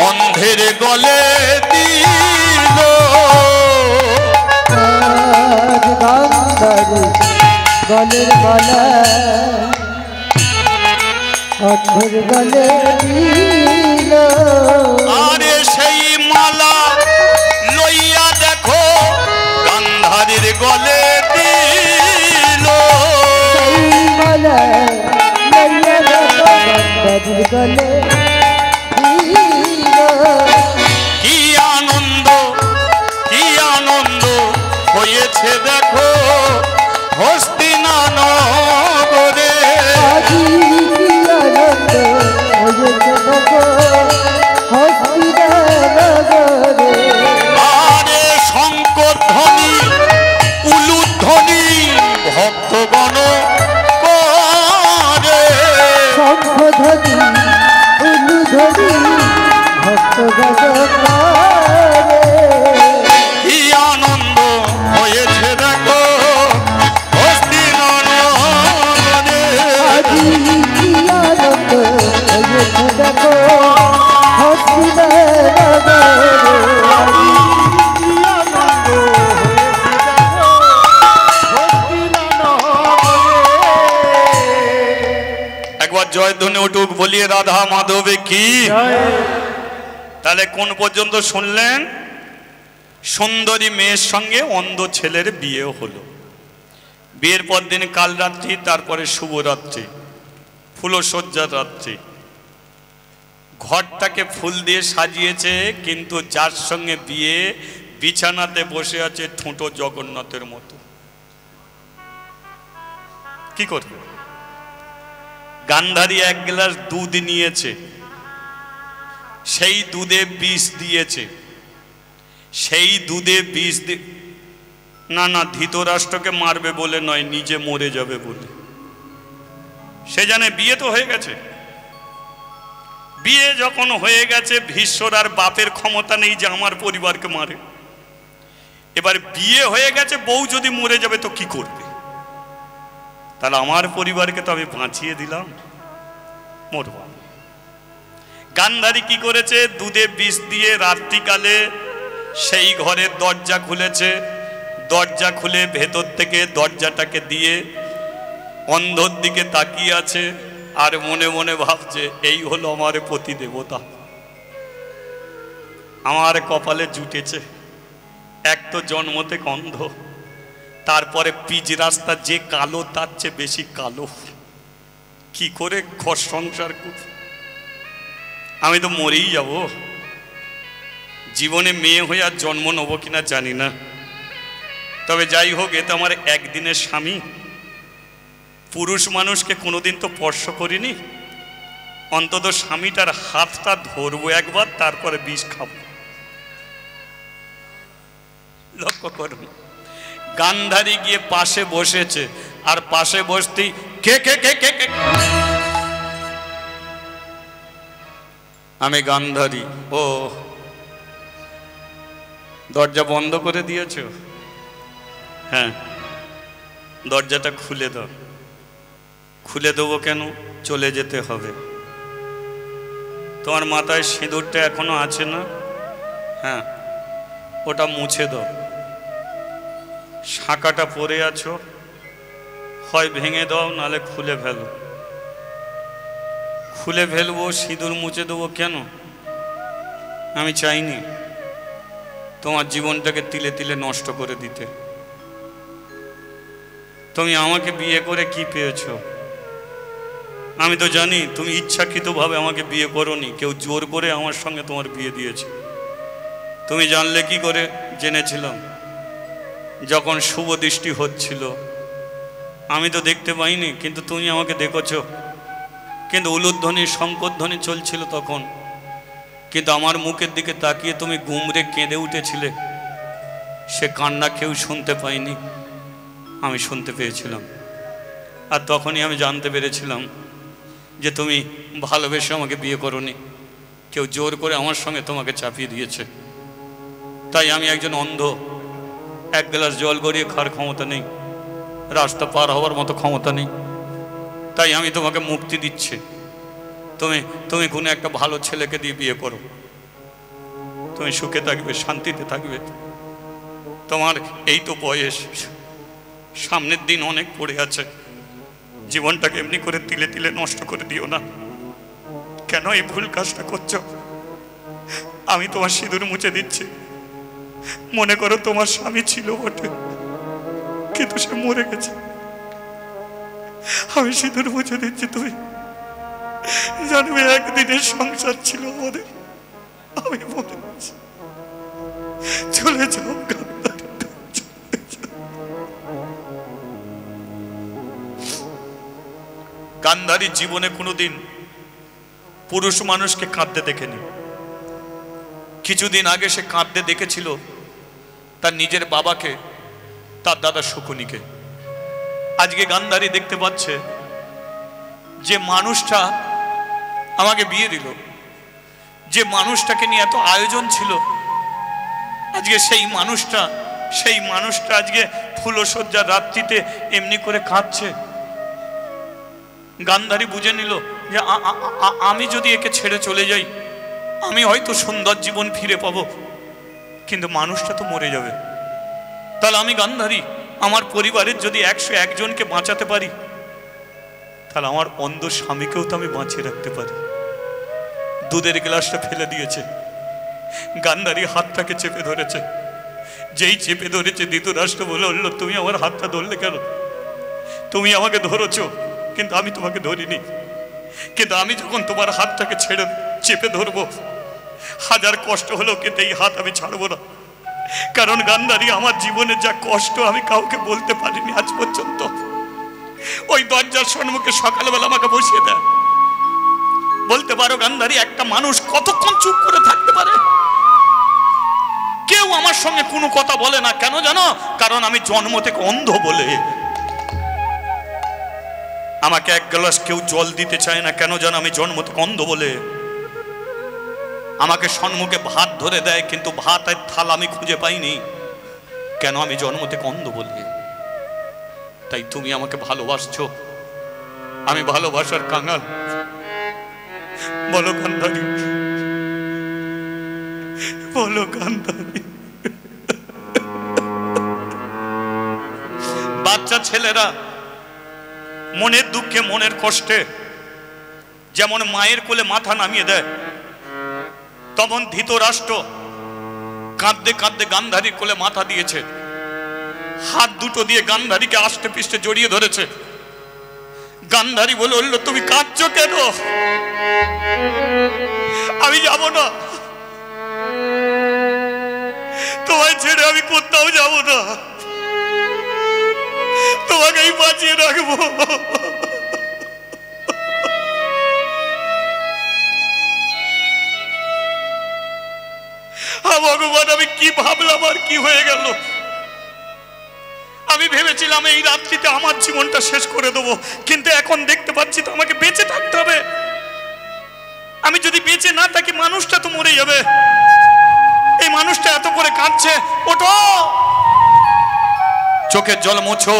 Speaker 1: অন্ধের গলে দিল
Speaker 2: গান্ধারী গলের মালা, অন্ধের গলে দিল।
Speaker 1: আরে সেই মালা লইয়া দেখো গান্ধারীর গলে দিল।
Speaker 2: সেই মালা লইয়া দেখো গান্ধারীর গলে দিল।
Speaker 1: কি আনন্দ, কি আনন্দ হয়েছে দেখো হস্তিনানগরে।
Speaker 2: আজি কি আনন্দ হয়েছে দেখো হস্তিনানগরে।
Speaker 1: আরে শঙ্করধ্বনি উলুধ্বনি ভক্তগণ করে।
Speaker 2: শঙ্খধ্বনি উলুধ্বনি ভক্তগণ করে।
Speaker 1: কি আনন্দ হয়েছে দেখো হস্তিনানগরে।
Speaker 2: আজি কি আনন্দ হয়েছে দেখো হস্তিনানগরে।
Speaker 1: একবার জয়ধ্বনি উঠুক, বলিয়ে রাধা মাধবে কি। তাহলে কোন পর্যন্ত শুনলেন? সুন্দরী মেয়ের সঙ্গে অন্ধ ছেলের বিয়ে হলো। বিয়ের পর দিন কাল রাত্রি, তারপরে শুভরাত্রি, ফুলসজ্জার রাত্রি। ঘরটাকে ফুল দিয়ে সাজিয়েছে, কিন্তু যার সঙ্গে বিয়ে বিছানাতে বসে আছে ঠোঁটো জগন্নাথের মতো। কি করবে? গান্ধারী এক গ্লাস দুধ নিয়েছে, সেই দুধে বিষ দিয়েছে। সেই দুধে বিষ না না, ধৃতরাষ্ট্রকে মারবে বলে নয়, নিজে মরে যাবে বলে। সে জানে বিয়ে তো হয়ে গেছে। বিয়ে যখন হয়ে গেছে, ভীষ্মর আর বাপের ক্ষমতা নেই যে আমার পরিবারকে মারে। এবার বিয়ে হয়ে গেছে, বউ যদি মরে যাবে তো কি করবে? তাহলে আমার পরিবারকে তো আমি বাঁচিয়ে দিলাম, মরব। গান্ধারী কি করেছে? দুধে বিষ দিয়ে রাত্রিকালে সেই ঘরের দরজা খুলেছে। দরজা খুলে ভেতর থেকে দরজাটাকে দিয়ে অন্ধর দিকে তাকিয়ে আছে, আর মনে মনে ভাবছে এই হলো আমার পতি দেবতা, আমার কপালে জুটেছে। এক তো জন্ম থেকে অন্ধ, তারপরে পিচ রাস্তা যে কালো তার চেয়ে বেশি কালো। কি করে ঘর সংসার করব? আমি তো মরেই যাব। জীবনে মেয়ে হয়ে আর জন্ম নেবো কিনা জানি না, তবে যাই হোক, এ তো আমার একদিনের স্বামী। পুরুষ মানুষকে কোনোদিন তো স্পর্শ করিনি, অন্তত স্বামীটার হাতটা ধরবো একবার, তারপরে বিষ খাবো। লক্ষ্য করুন, গান্ধারী গিয়ে পাশে বসেছে, আর পাশে বসতেই কে কে কে কে কে, আমি গান্ধারী। ও, দরজা বন্ধ করে দিয়েছ? হ্যাঁ, দরজাটা খুলে দাও। খুলে দেবো কেন? চলে যেতে হবে। তোমার মাথায় সিঁদুরটা এখনো আছে না? হ্যাঁ, ওটা মুছে দাও। শাঁখাটা পরে আছো, হয় ভেঙে দাও, নালে খুলে ফেলো। খুলে ফেলবো, সিঁদুর মুছে দেবো কেন? আমি চাইনি তোমার জীবনটাকে তিলে তিলে নষ্ট করে দিতে। তুমি আমাকে বিয়ে করে কি পেয়েছো? আমি তো জানি তুমি ইচ্ছাকৃতভাবে আমাকে বিয়ে করোনি, কেউ জোর করে আমার সঙ্গে তোমার বিয়ে দিয়েছে। তুমি জানলে কি করে? জেনেছিলাম যখন শুভ দৃষ্টি হচ্ছিল, আমি তো দেখতে পাইনি, কিন্তু তুমি আমাকে দেখেছো। কিন্তু উলুধ্বনি শঙ্করধ্বনি চলছিল তখন, কিন্তু আমার মুখের দিকে তাকিয়ে তুমি গুমরে কেঁদে উঠেছিলে। সে কান্না কেউ শুনতে পায়নি, আমি শুনতে পেয়েছিলাম। আর তখনই আমি জানতে পেরেছিলাম যে তুমি ভালোবেসে আমাকে বিয়ে করোনি, কেউ জোর করে আমার সঙ্গে তোমাকে চাপিয়ে দিয়েছে। তাই আমি একজন অন্ধ, এক গ্লাস জল গড়িয়ে খাওয়ার ক্ষমতা নেই, রাস্তা পার হওয়ার মতো ক্ষমতা নেই। তাই আমি তোমাকে মুক্তি দিচ্ছি, তুমি কোনো একটা ভালো ছেলেকে দিয়ে বিয়ে করো, তুমি সুখে থাকবে, শান্তিতে থাকবে। তোমার এই তো বয়স, সামনের দিন অনেক পড়ে আছে। জীবনটাকে এমনি করে তিলে তিলে নষ্ট করে দিও না। কেন এই ভুল কাজটা করছো? আমি তোমার সিঁদুর মুছে দিচ্ছি। মনে করো তোমার স্বামী ছিল বটে, কিন্তু সে মরে গেছে। আমি সিঁদুর মুছে দিচ্ছি, তুমি জানবে একদিনের সংসার ছিল আমাদের। আমি মরে গেছি, চলে যাও। গান্ধারী জীবনে কোনোদিন পুরুষ মানুষকে কাঁদতে দেখেনি। কিছুদিন আগে সে কাঁদতে দেখেছিল তার নিজের বাবাকে, তার দাদা শকুনিকে। আজকে গান্ধারী দেখতে পাচ্ছে যে মানুষটা আমাকে বিয়ে দিল, যে মানুষটাকে নিয়ে এত আয়োজন ছিল, আজকে সেই মানুষটা আজকে ফুলসজ্জার রাত্রিতে এমনি করে কাঁদছে। গান্ধারী বুঝে নিল যে আমি যদি একে ছেড়ে চলে যাই, আমি হয়তো সুন্দর জীবন ফিরে পাবো, কিন্তু মানুষটা তো মরে যাবে। তাহলে আমি গান্ধারী আমার পরিবারের যদি 101 জনকে বাঁচাতে পারি, তাহলে আমার অন্ধ স্বামীকেও তো আমি বাঁচিয়ে রাখতে পারি। দুধের গ্লাসটা ফেলে দিয়েছে, গান্ধারী হাতটাকে চেপে ধরেছে। যেই চেপে ধরেছে, ধৃতরাষ্ট্র বলে উঠল, তুমি আমার হাতটা ধরলে কেন? তুমি আমাকে ধরেছো, কিন্তু আমি তোমাকে ধরিনি। কিন্তু আমি যখন তোমার হাতটাকে ছেড়ে চেপে ধরবো, হাজার কষ্ট হলেও কিন্তু এই হাত আমি ছাড়বো না। কারণ গান্ধারী, আমার জীবনের যা কষ্ট আমি কাউকে বলতে পারিনি আজ পর্যন্ত। ওই দরজার সম্মুখে সকালবেলা আমাকে বসিয়ে দেয়। বলতে পারো গান্ধারী, একটা মানুষ কতক্ষণ চুপ করে থাকতে পারে? কেউ আমার সঙ্গে কোনো কথা বলে না, কেন জানো? কারণ আমি জন্ম থেকে অন্ধ বলে। আমাকে এক গ্লাস কেউ জল দিতে চায় না, কেন জানো? আমি জন্ম থেকে অন্ধ বলে। আমাকে সম্মুখে ভাত ধরে দেয়, কিন্তু ভাতের থাল আমি খুঁজে পাইনি, কেন? আমি জন্ম থেকে অন্ধ বলে। তাই তুমি আমাকে ভালোবাসছো, আমি ভালোবাসার কাঙাল। বলো গান্ধারী, বলো গান্ধারী। বাচ্চা ছেলেরা মনের দুঃখে, মনের কষ্টে যেমন মায়ের কোলে মাথা নামিয়ে দেয়, তখন ধৃতরাষ্ট্র কাঁদতে কাঁদতে গান্ধারীর কোলে মাথা দিয়েছে। হাত দুটো দিয়ে গান্ধারীকে আষ্টে পৃষ্ঠে জড়িয়ে ধরেছে। গান্ধারী বলে বলল, তুমি কাঁদছো কেন? আমি যাব না, তোমায় ছেড়ে আমি কোথাও যাব না, তোমাকেই বাঁচিয়ে রাখবো। ভগবান, আমি কি ভাবলাম আর কি হয়ে গেল? আমি ভেবেছিলাম এই রাত্রিতে আমার জীবনটা শেষ করে দেবো, কিন্তু এখন দেখতে পাচ্ছি তো আমাকে বেঁচে থাকতে হবে। আমি যদি বেঁচে না থাকি, মানুষটা তো মরে যাবে। এই মানুষটা এত করে কাঁদছে, ওঠো, চোখের জল মোছো।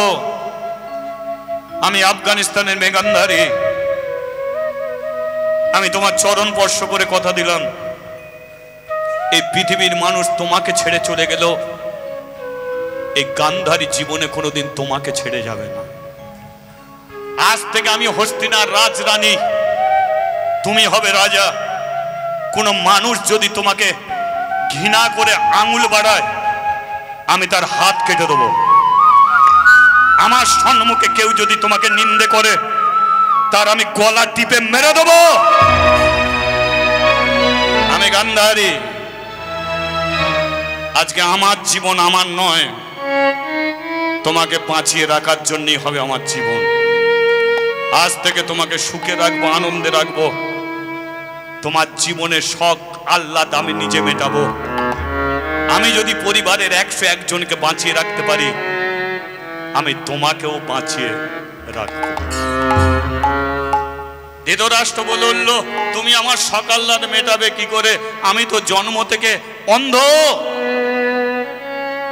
Speaker 1: আমি আফগানিস্তানের মেঘান্ধারী, আমি তোমার চরণ স্পর্শ করে কথা দিলাম, এই পৃথিবীর মানুষ তোমাকে ছেড়ে চলে গেল, এই গান্ধারী জীবনে কোনোদিন তোমাকে ছেড়ে যাবে না। আজ থেকে আমি হস্তিনার রাজরানী, তুমি হবে রাজা। কোনো মানুষ যদি তোমাকে ঘৃণা করে আঙুল বাড়ায়, আমি তার হাত কেটে দেবো। আমার সম্মুখে কেউ যদি তোমাকে নিন্দে করে, তার আমি গলা টিপে মেরে দেবো। আমি গান্ধারী। আজকে আমার জীবন আমার নয়, তোমাকে বাঁচিয়ে রাখার জন্যই হবে আমার জীবন। আজ থেকে তোমাকে সুখে রাখবো, আনন্দে রাখবো। তোমার জীবনের শখ আহ্লাদ আমি নিজে মেটাবো। আমি যদি পরিবারের 101 জনকে বাঁচিয়ে রাখতে পারি, আমি তোমাকেও বাঁচিয়ে রাখবো। ধৃতরাষ্ট্র বলল, তুমি আমার শখ আহ্লাদ মেটাবে কি করে? আমি তো জন্ম থেকে অন্ধ।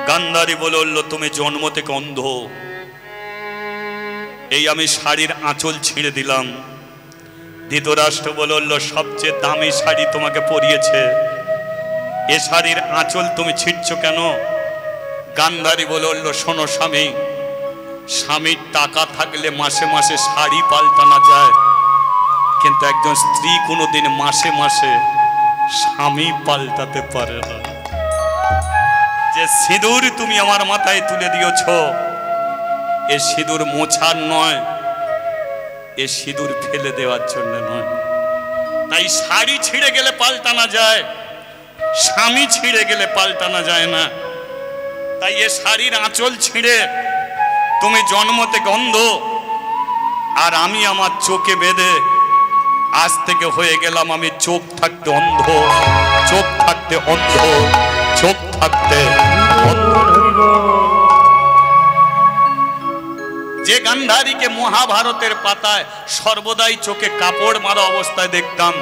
Speaker 1: গান্ধারী বলল, তুমি জন্ম থেকে অন্ধ। এই আমি শাড়ির আঁচল ছিঁড়ে দিলাম। ধৃতরাষ্ট্র বলল, সবচেয়ে দামি শাড়ি তোমাকে পরিয়েছে, এ শাড়ির আঁচল তুমি ছিঁড়ছ কেন? গান্ধারী বলল, শোনো স্বামী, স্বামীর টাকা থাকলে মাসে মাসে শাড়ি পাল্টানো যায়, কিন্তু একজন স্ত্রী কোনোদিন মাসে মাসে স্বামী পাল্টাতে পারে না। যে সিঁদুর তুমি আমার মাথায় তুলে দিয়েছ, এ সিঁদুর মোছার নয়, এ সিঁদুর ফেলে দেওয়ার জন্য নয়। তাই শাড়ি ছিঁড়ে গেলে পাল্টানো যায়, স্বামী ছিঁড়ে গেলে পাল্টানো যায় না। তাই এ শাড়ির আঁচল ছিঁড়ে তুমি জন্ম থেকে অন্ধ, আর আমি আমার চোখে বেঁধে আজ থেকে হয়ে গেলাম আমি চোখ থাকতে অন্ধ, চোখ থাকতে অন্ধ, চোখ থাকতে অন্ধ। যে গান্ধারীকে মহাভারতের পাতায় সর্বদাই চোখে কাপড় মারা অবস্থায় দেখতাম,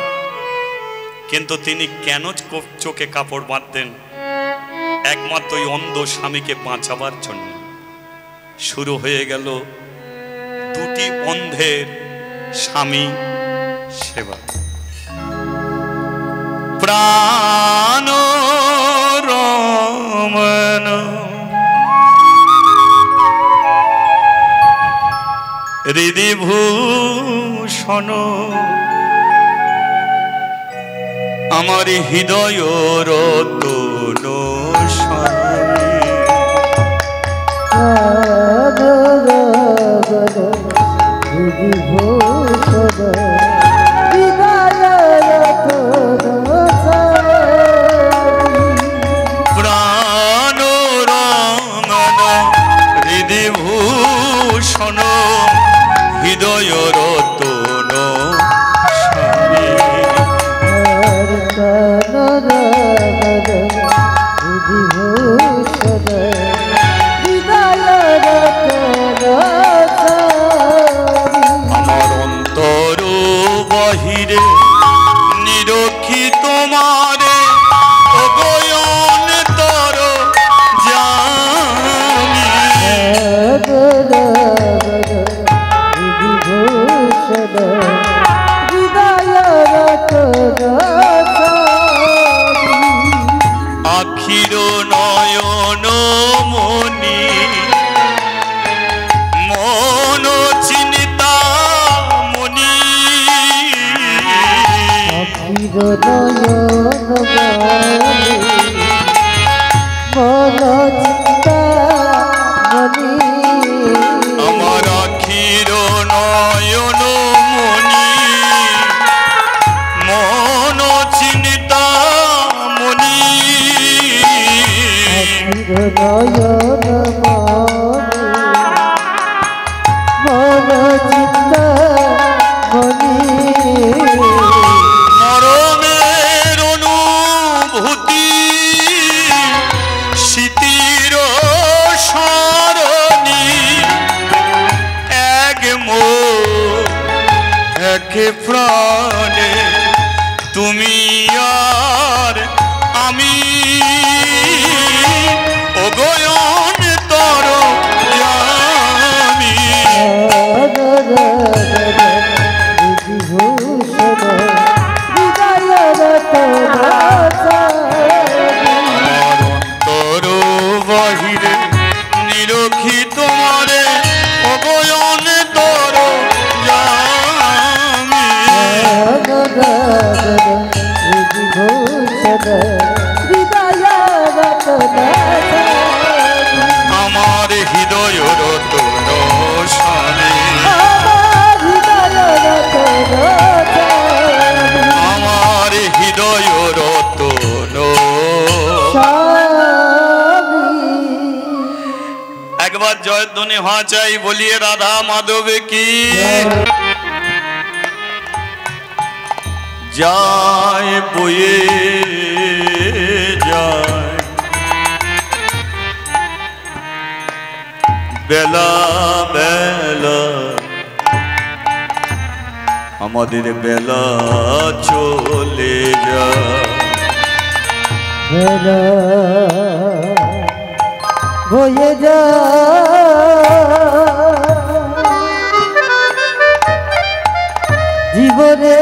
Speaker 1: কিন্তু তিনি কেন চোখে কাপড় বাঁধতেন? একমাত্র ওই অন্ধ স্বামীকে বাঁচাবার জন্য। শুরু হয়ে গেল দুটি অন্ধের স্বামী সেবা। প্রাণ রমন হৃদিভূষণ, আমার হৃদয় রতন স্বামী। প্রাণ রমন হৃদিভূষণ, হৃদয় রতন স্বামী। আমার অন্তর বাহিরে নিরক্ষী তোমারে অগয়ন তর জানি। আখির নয়ন মনি মন চিন্তা মনি। আমার আখির নয়ন মনি মন চিন্তা মনি। মরণের অনুভূতি স্মৃতির সরণি, এক মন এক প্রাণে তুমি আর আমি, অগয়ন তর জামি। অন্তর বাহিরে নিরক্ষী তোমারে অগয়ন তর জামি। রতন স্বামী,
Speaker 2: আমার হৃদয় রতন
Speaker 1: একবার জয়ধ্বনি হওয়া চাই, বলিয়ে রাধা মাধবে কি যায় বয়ে যায় বেলা বেলা, আমাদের বেলা চলে যায়
Speaker 2: বয়ে যা জীবনে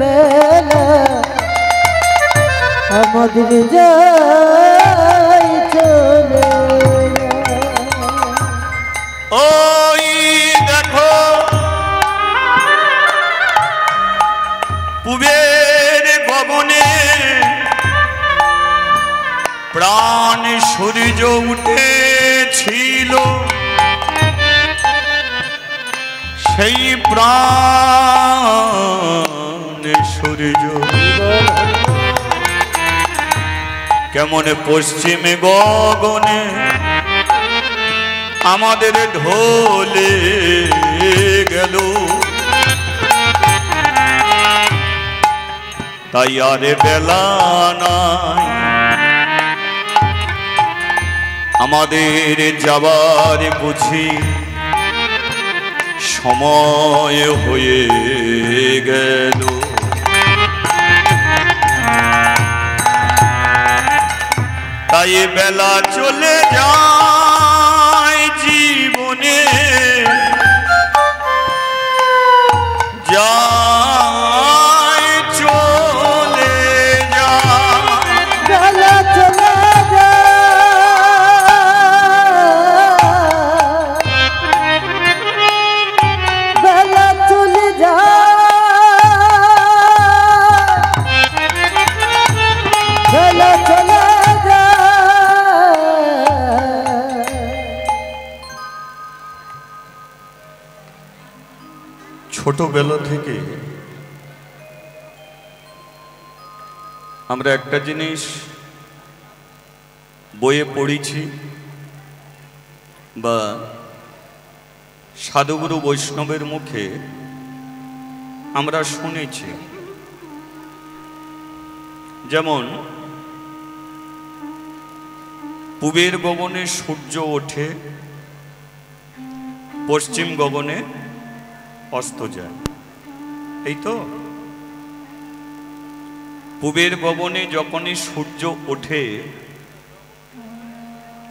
Speaker 2: বেলা আমাদের যাই চলে
Speaker 1: ওই দেখো পূবের গগনে প্রাণ সূর্য উঠেছিল, সেই প্রাণ সূর্য কেমন পশ্চিমে গগনে আমাদের ঢলে গেল, তাই আরে বেলা নাই আমাদের যাবার বুঝি সময় হয়ে গেল। তাই বেলা চলে যায় জীবনে যায় চলে যায়
Speaker 2: বেলা চলে বেলা চলে বেলা চলে
Speaker 1: ছোটবেলা থেকে আমরা একটা জিনিস বইয়ে পড়েছি বা সাধুগুরু বৈষ্ণবের মুখে আমরা শুনেছি, যেমন পূবের গগনে সূর্য ওঠে, পশ্চিম গগনে অস্ত যায়, এই তো। পূবের গগনে যখনই সূর্য ওঠে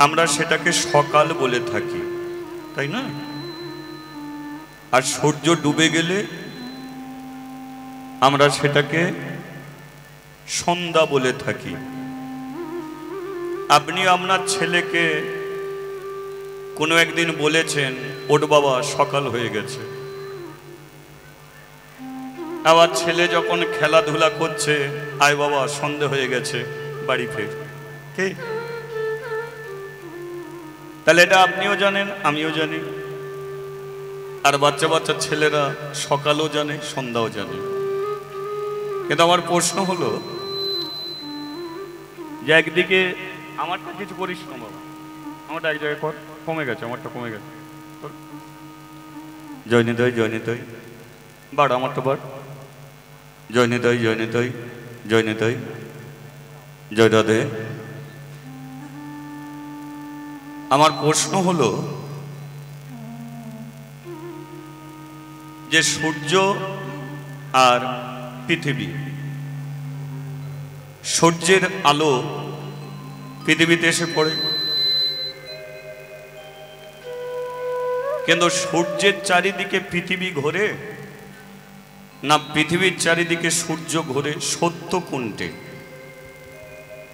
Speaker 1: আমরা সেটাকে সকাল বলে থাকি, তাই না? আর সূর্য ডুবে গেলে আমরা সেটাকে সন্ধ্যা বলে থাকি। আপনি আপনার ছেলেকে কোনো একদিন বলেছেন, ওঠ বাবা সকাল হয়ে গেছে। আবার ছেলে যখন খেলাধুলা করছে, আয় বাবা সন্ধে হয়ে গেছে, বাড়ি ফের। কে? তাহলে এটা আপনিও জানেন, আমিও জানি, আর বাচ্চা বাচ্চা ছেলেরা সকালও জানে, সন্ধ্যাও জানে। কিন্তু আমার প্রশ্ন হলো যে একদিকে আমারটা কিছু করিস না বাবা, আমারটা এক জায়গায় কর, কমে গেছে, আমারটা কমে গেছে, জয়নিতই জয়নিতই বাড়, আমারটা বাড়, জয়নিতই জয়নিতই জয়নিতই জয় রাধে। আমার প্রশ্ন হলো যে সূর্য আর পৃথিবী, সূর্যের আলো পৃথিবীতে এসে পড়ে, কিন্তু সূর্যের চারিদিকে পৃথিবী ঘোরে না পৃথিবীর চারিদিকে সূর্য ঘোরে? সত্য কোনটে?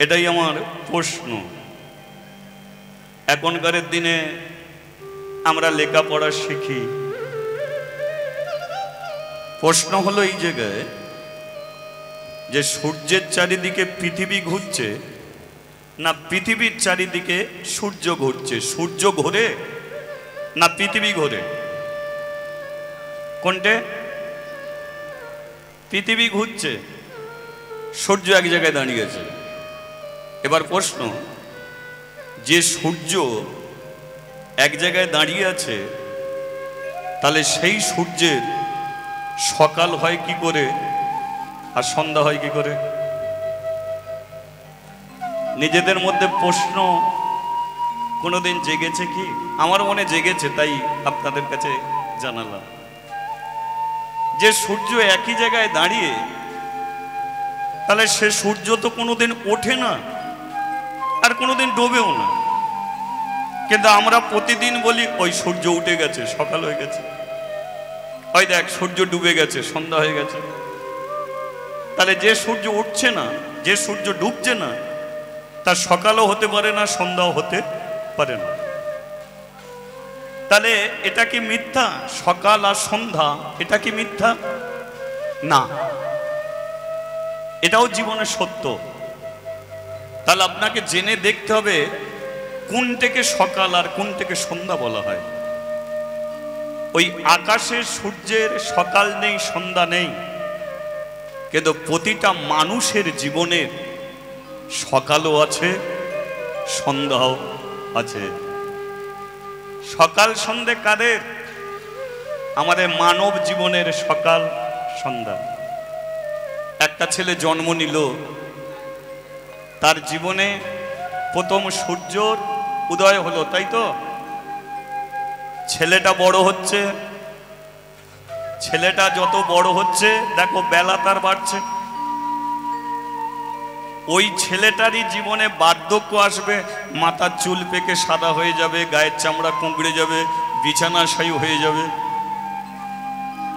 Speaker 1: এটাই আমার প্রশ্ন। এখনকার দিনে আমরা লেখাপড়া শিখি, প্রশ্ন হলো এই জায়গায় যে সূর্যের চারিদিকে পৃথিবী ঘুরছে, না পৃথিবীর চারিদিকে সূর্য ঘুরছে? সূর্য ঘোরে না পৃথিবী ঘোরে? কোনটে? পৃথিবী ঘুরছে, সূর্য এক জায়গায় দাঁড়িয়ে আছে। এবার প্রশ্ন, যে সূর্য এক জায়গায় দাঁড়িয়ে আছে, তাহলে সেই সূর্যের সকাল হয় কি করে আর সন্ধ্যা হয় কি করে? নিজেদের মধ্যে প্রশ্ন কোনোদিন জেগেছে কি? আমার মনে জেগেছে, তাই আপনাদের কাছে জানালাম। যে সূর্য একই জায়গায় দাঁড়িয়ে, তাহলে সে সূর্য তো কোনোদিন ওঠে না আর কোনোদিন ডোবেও না, কিন্তু আমরা প্রতিদিন বলি ওই সূর্য উঠে গেছে, সকাল হয়ে গেছে, ওই দেখ সূর্য ডুবে গেছে, সন্ধ্যা হয়ে গেছে। তাহলে যে সূর্য উঠছে না, যে সূর্য ডুবছে না, তার সকালও হতে পারে না, সন্ধ্যাও হতে পারে না। তাহলে এটা কি মিথ্যা? সকাল আর সন্ধ্যা এটা কি মিথ্যা? না, এটাও জীবনের সত্য। তাহলে আপনাকে জেনে দেখতে হবে কোনটাকে সকাল আর কোনটাকে সন্ধ্যা বলা হয়। ওই আকাশে সূর্যের সকাল নেই, সন্ধ্যা নেই, কিন্তু প্রতিটা মানুষের জীবনের সকালও আছে, সন্ধ্যাও আছে। সকাল সন্ধ্যে কাদের? আমাদের মানব জীবনের সকাল সন্ধ্যা। একটা ছেলে জন্ম নিল, তার জীবনে প্রথম সূর্যর উদয় হলো, তাই তো? ছেলেটা বড় হচ্ছে, ছেলেটা যত বড় হচ্ছে দেখো বেলা তার বাড়ছে। ওই ছেলেটারই জীবনে বার্ধক্য আসবে, মাথার চুল পেকে সাদা হয়ে যাবে, গায়ের চামড়া কুঁকড়ে যাবে, বিছানাশায়ী হয়ে যাবে,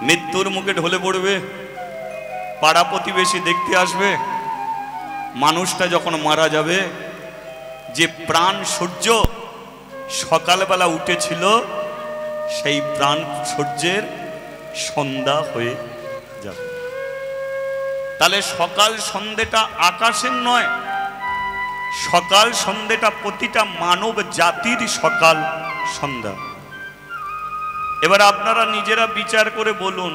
Speaker 1: মৃত্যুর মুখে ঢলে পড়বে, পাড়া প্রতিবেশী দেখতে আসবে। মানুষটা যখন মারা যাবে, যে প্রাণ সূর্য সকালবেলা উঠেছিল, সেই প্রাণ সূর্যের সন্ধ্যা হয়ে যাবে। তাহলে সকাল সন্ধ্যেটা আকাশের নয়, সকাল সন্ধ্যেটা প্রতিটা মানব জাতির সকাল সন্ধ্যা। এবার আপনারা নিজেরা বিচার করে বলুন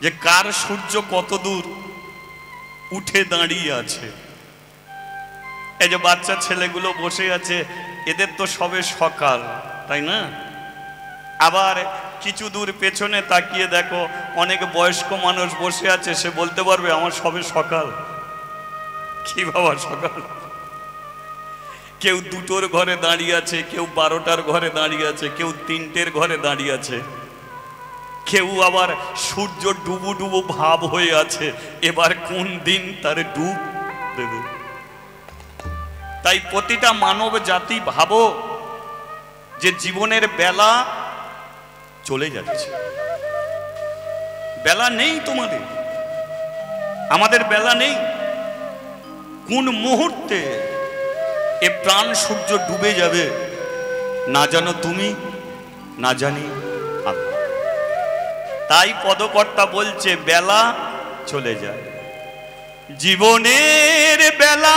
Speaker 1: যে কার সূর্য কত দূর উঠে দাঁড়িয়ে আছে। এই যে বাচ্চা ছেলেগুলো বসে আছে, এদের তো সবে সকাল, তাই না? আবার কিছু দূর পেছনে তাকিয়ে দেখো, অনেক বয়স্ক মানুষ বসে আছে, সে বলতে পারবে আমার সবে সকাল। কি বাবা সকাল? কেউ 2টোর ঘরে দাঁড়িয়ে আছে, কেউ 12টার ঘরে দাঁড়িয়ে আছে, কেউ 3টের ঘরে দাঁড়িয়ে আছে, কেউ আবার সূর্য ডুবু ডুবু ভাব হয়ে আছে, এবার কোন দিন তার ডুব দেবে। তাই প্রতিটা মানব জাতি ভাবো যে জীবনের বেলা চলে যাচ্ছে। বেলা নেই তোমাদের, আমাদের বেলা নেই। কোন মুহূর্তে এ প্রাণ সূর্য ডুবে যাবে না জানো তুমি, না জানি আমি। তাই পদকর্তা বলছে বেলা চলে যায়, জীবনের বেলা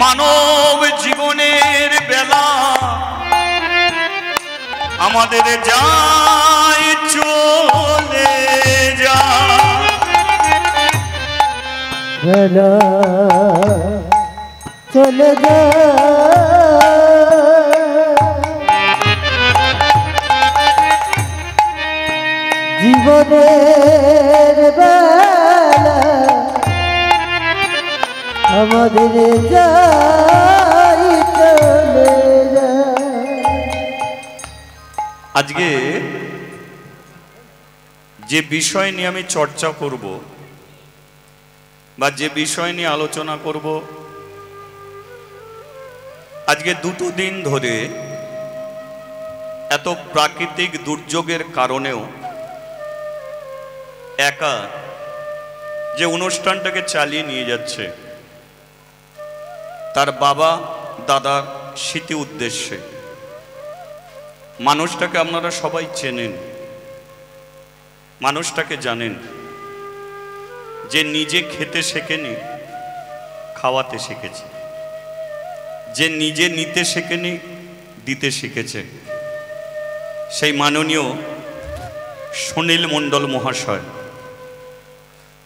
Speaker 1: মানব জীবনের বেলা আমাদের যায় চলে যায়।
Speaker 2: বেলা চলে জীবনের বেলা আমাদের যাই চলে যায়।
Speaker 1: আজকে যে বিষয় নিয়ে আমি চর্চা করব বা যে বিষয় নিয়ে আলোচনা করব, আজকে 2টো দিন ধরে এত প্রাকৃতিক দুর্যোগের কারণেও একা যে অনুষ্ঠানটাকে চালিয়ে নিয়ে যাচ্ছে তার বাবা দাদার স্মৃতি উদ্দেশ্যে। মানুষটাকে আপনারা সবাই চেনেন, মানুষটাকে জানেন, যে নিজে খেতে শেখেনি, খাওয়াতে শিখেছে। যে নিজে নিতে শেখেনি, দিতে শিখেছে। সেই মাননীয় সুনীল মণ্ডল মহাশয়।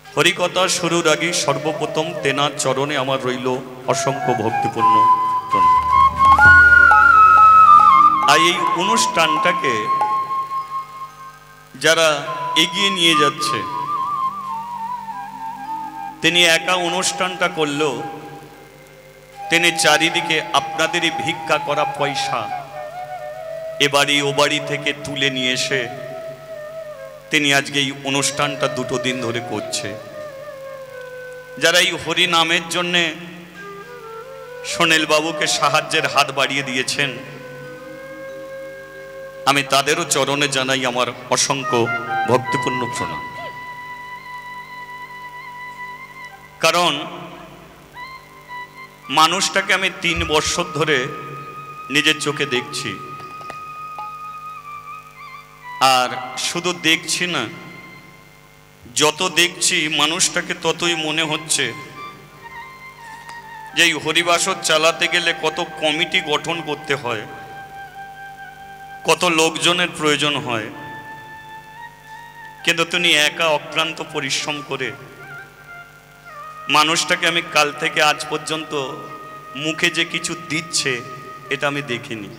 Speaker 1: হরিকথা শুরুর আগে সর্বপ্রথম তেনার চরণে আমার রইল অসংখ্য ভক্তিপূর্ণ প্রণাম। আর এই অনুষ্ঠানটাকে যারা এগিয়ে নিয়ে যাচ্ছে, তিনি একা অনুষ্ঠানটা করলেও তিনি চারিদিকে আপনাদেরই ভিক্ষা করা পয়সা এ বাড়ি ও বাড়ি থেকে তুলে নিয়ে এসে তিনি আজকে এই অনুষ্ঠানটা 2 দিন ধরে করছে। যারা এই হরি নামের জন্যে সোনেল বাবুকে সাহায্যের হাত বাড়িয়ে দিয়েছেন, আমি তাদেরও চরণে জানাই আমার অসংখ্য ভক্তিপূর্ণ প্রণাম। কারণ মানুষটাকে আমি 3 বছর ধরে নিজের চোখে দেখছি, আর শুধু দেখছি না, যত দেখছি মানুষটাকে ততই মনে হচ্ছে যে এই হরিবাসর চালাতে গেলে কত কমিটি গঠন করতে হয়, কত লোকজনের প্রয়োজন হয়, কিন্তু তিনি একা অক্লান্ত পরিশ্রম করে মানুষটাকে আমি কাল থেকে আজ পর্যন্ত মুখে যে কিছু দিচ্ছে এটা আমি দেখিনি।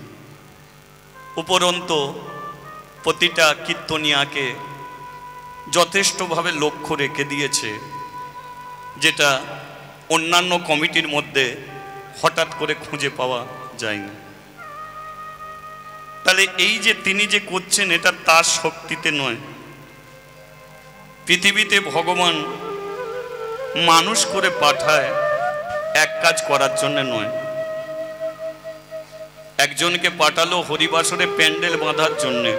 Speaker 1: উপরন্তু প্রতিটা কীর্তনিয়াকে যথেষ্টভাবে লক্ষ্য রেখে দিয়েছে, যেটা অন্যান্য কমিটির মধ্যে হঠাৎ করে খুঁজে পাওয়া যায় না। তাহলে এই যে তিনি যে করছেন এটা তার শক্তিতে নয়, পৃথিবীতে ভগবান মানুষ করে পাঠায় এক কাজ করার জন্য নয়। একজনকে পাঠালো হরিবাসরে প্যান্ডেল বাঁধার জন্যে,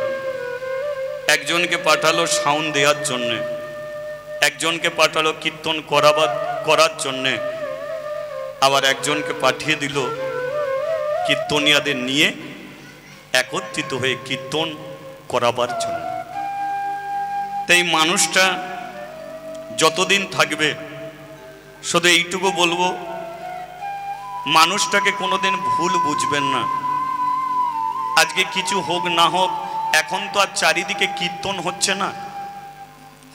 Speaker 1: একজনকে পাঠালো সাউন্ড দেওয়ার জন্যে, একজনকে পাঠালো কীর্তন করার জন্যে, আবার একজনকে পাঠিয়ে দিল কীর্তনিয়াদের নিয়ে একত্রিত হয়ে কীর্তন করাবার জন্য। তাই মানুষটা যতদিন থাকবে শুধু এইটুকু বলবো, মানুষটাকে কোনোদিন ভুল বুঝবেন না। আজকে কিছু হোক না হোক, এখন তো আর চারিদিকে কীর্তন হচ্ছে না,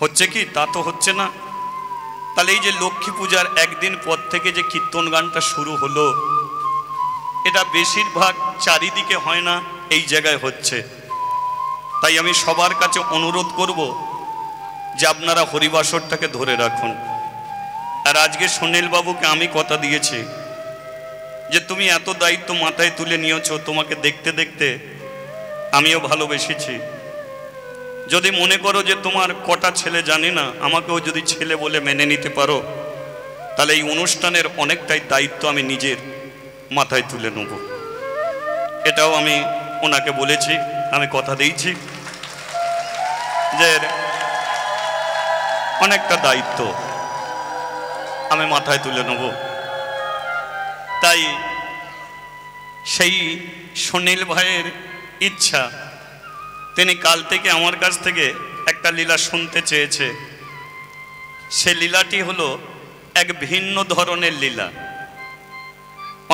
Speaker 1: হচ্ছে কি? তা তো হচ্ছে না। তাহলে এই যে লক্ষ্মী পূজার একদিন পর থেকে যে কীর্তন গানটা শুরু হলো, এটা বেশিরভাগ চারিদিকে হয় না, এই জায়গায় হচ্ছে। তাই আমি সবার কাছে অনুরোধ করব যে আপনারা হরিবাসরটাকে ধরে রাখুন। আর আজকে সুনীল বাবুকে আমি কথা দিয়েছি যে তুমি এত দায়িত্ব মাথায় তুলে নিয়েছো, তোমাকে দেখতে দেখতে আমিও ভালোবেসেছি। যদি মনে করো যে তোমার কটা ছেলে জানি না, আমাকেও যদি ছেলে বলে মেনে নিতে পারো, তাহলে এই অনুষ্ঠানের অনেকটাই দায়িত্ব আমি নিজের মাথায় তুলে নেব। এটাও আমি ওনাকে বলেছি, আমি কথা দিয়েছি যে অনেকটা দায়িত্ব আমি মাথায় তুলে নেব। তাই সেই সুনীল ভাইয়ের ইচ্ছা, তিনি কাল থেকে আমার কাছ থেকে একটা লীলা শুনতে চেয়েছে। সে লীলাটি হলো এক ভিন্ন ধরনের লীলা।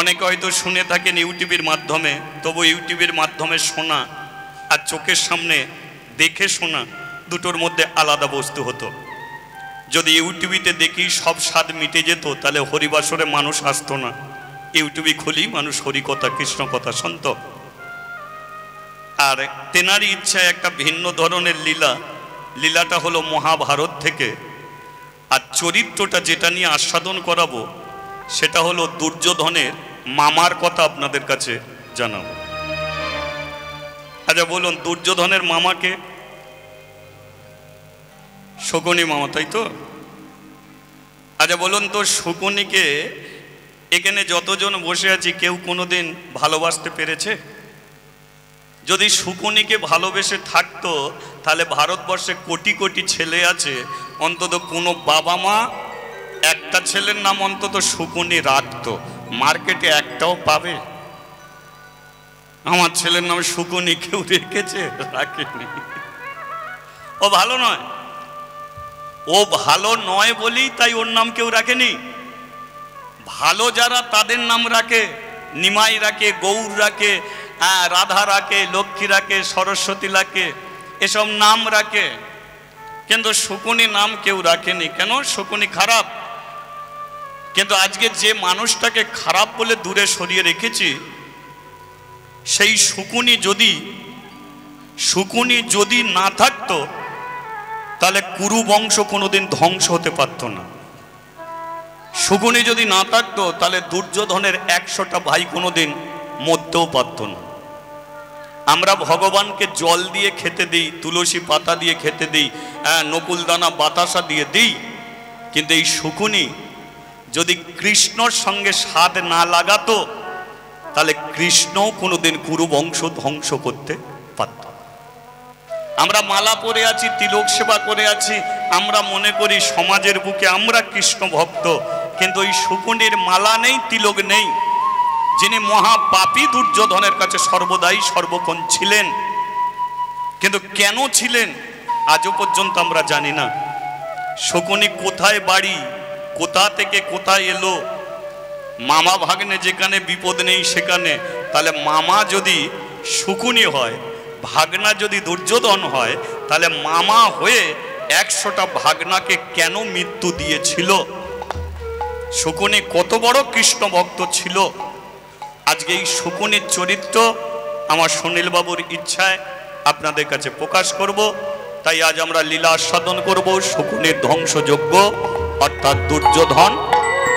Speaker 1: অনেকে হয়তো শুনে থাকেন ইউটিউবের মাধ্যমে, তবু ইউটিউবের মাধ্যমে শোনা আর চোখের সামনে দেখে শোনা দুটোর মধ্যে আলাদা বস্তু হতো। যদি ইউটিউবিতে দেখি সব স্বাদ মিটে যেত, তাহলে হরিবাসরে মানুষ আসতো না। ইউটিউবে খুলি মানুষ হরিকথা কৃষ্ণ কথা শুনত। আর তেনারই ইচ্ছায় একটা ভিন্ন ধরনের লীলাটা হলো মহাভারত থেকে। আর চরিত্রটা যেটা নিয়ে আস্বাদন করাবো সেটা হলো দুর্যোধনের মামার কথা আপনাদের কাছে জানাবো। আচ্ছা বলুন, দুর্যোধনের মামাকে? শকুনি মামা, তাই তো? আচ্ছা বলুন তো, শকুনিকে এখানে যতজন বসে আছি কেউ কোনোদিন ভালোবাসতে পেরেছে? যদি শকুনিকে ভালোবেসে থাকতো, তাহলে ভারতবর্ষে কোটি কোটি ছেলে আছে, অন্তত কোনো বাবা মা একটা ছেলের নাম অন্তত শকুনি রাখতো। মার্কেটে একটাও পাবে? আমার ছেলের নাম শকুনি কেউ রেখেছে? রাখেনি। ও ভালো নয়। ও ভালো নয় বলেই তাই ওর নাম কেউ রাখেনি। ভালো যারা তাদের নাম রাখে, নিমাই রাখে, গৌর রাখে, রাধা রাখে, লক্ষ্মী রাখে, সরস্বতী রাখে, এসব নাম রাখে। কিন্তু শকুনি নাম কেউ রাখেনি। কেন? শকুনি খারাপ। কিন্তু আজকে যে মানুষটাকে খারাপ বলে দূরে সরিয়ে রেখেছি, সেই শকুনি যদি না থাকতো তাহলে কুরু বংশ কোনোদিন ধ্বংস হতে পারত না। শকুনি যদি না থাকতো তাহলে দুর্যোধনের 100টা ভাই কোনোদিন মরতেও পারত না। আমরা ভগবানকে জল দিয়ে খেতে দিই, তুলসী পাতা দিয়ে খেতে দিই, নকুলদানা বাতাসা দিয়ে দিই, কিন্তু এই শকুনি যদি কৃষ্ণর সঙ্গে স্বাদ না লাগাতো তাহলে কৃষ্ণও কোনোদিন কুরু বংশ ধ্বংস করতে পারত। আমরা মালা পরে আছি, তিলক সেবা করে আছি, আমরা মনে করি সমাজের বুকে আমরা কৃষ্ণ ভক্ত, কিন্তু ওই শকুনির মালা নেই, তিলক নেই, যিনি মহাপাপী দুর্যোধনের কাছে সর্বদাই সর্বক্ষণ ছিলেন। কিন্তু কেন ছিলেন আজও পর্যন্ত আমরা জানি না। শকুনি কোথায় বাড়ি, কোথা থেকে কোথায় এলো, মামা ভাগ্নে যেখানে বিপদ নেই সেখানে। তাহলে মামা যদি শকুনি হয়, ভাগনা যদি দুর্যোধন হয়, তাহলে মামা হয়ে 100টা ভাগনাকে কেন মৃত্যু দিয়েছিল? শকুনি কত বড় কৃষ্ণ ভক্ত ছিল। আজকে এই শকুনির চরিত্র আমার সুনীল বাবুর ইচ্ছায় আপনাদের কাছে প্রকাশ করব। তাই আজ আমরা লীলা আস্বাদন করব শকুনির ধ্বংসযজ্ঞ অর্থাৎ দুর্যোধন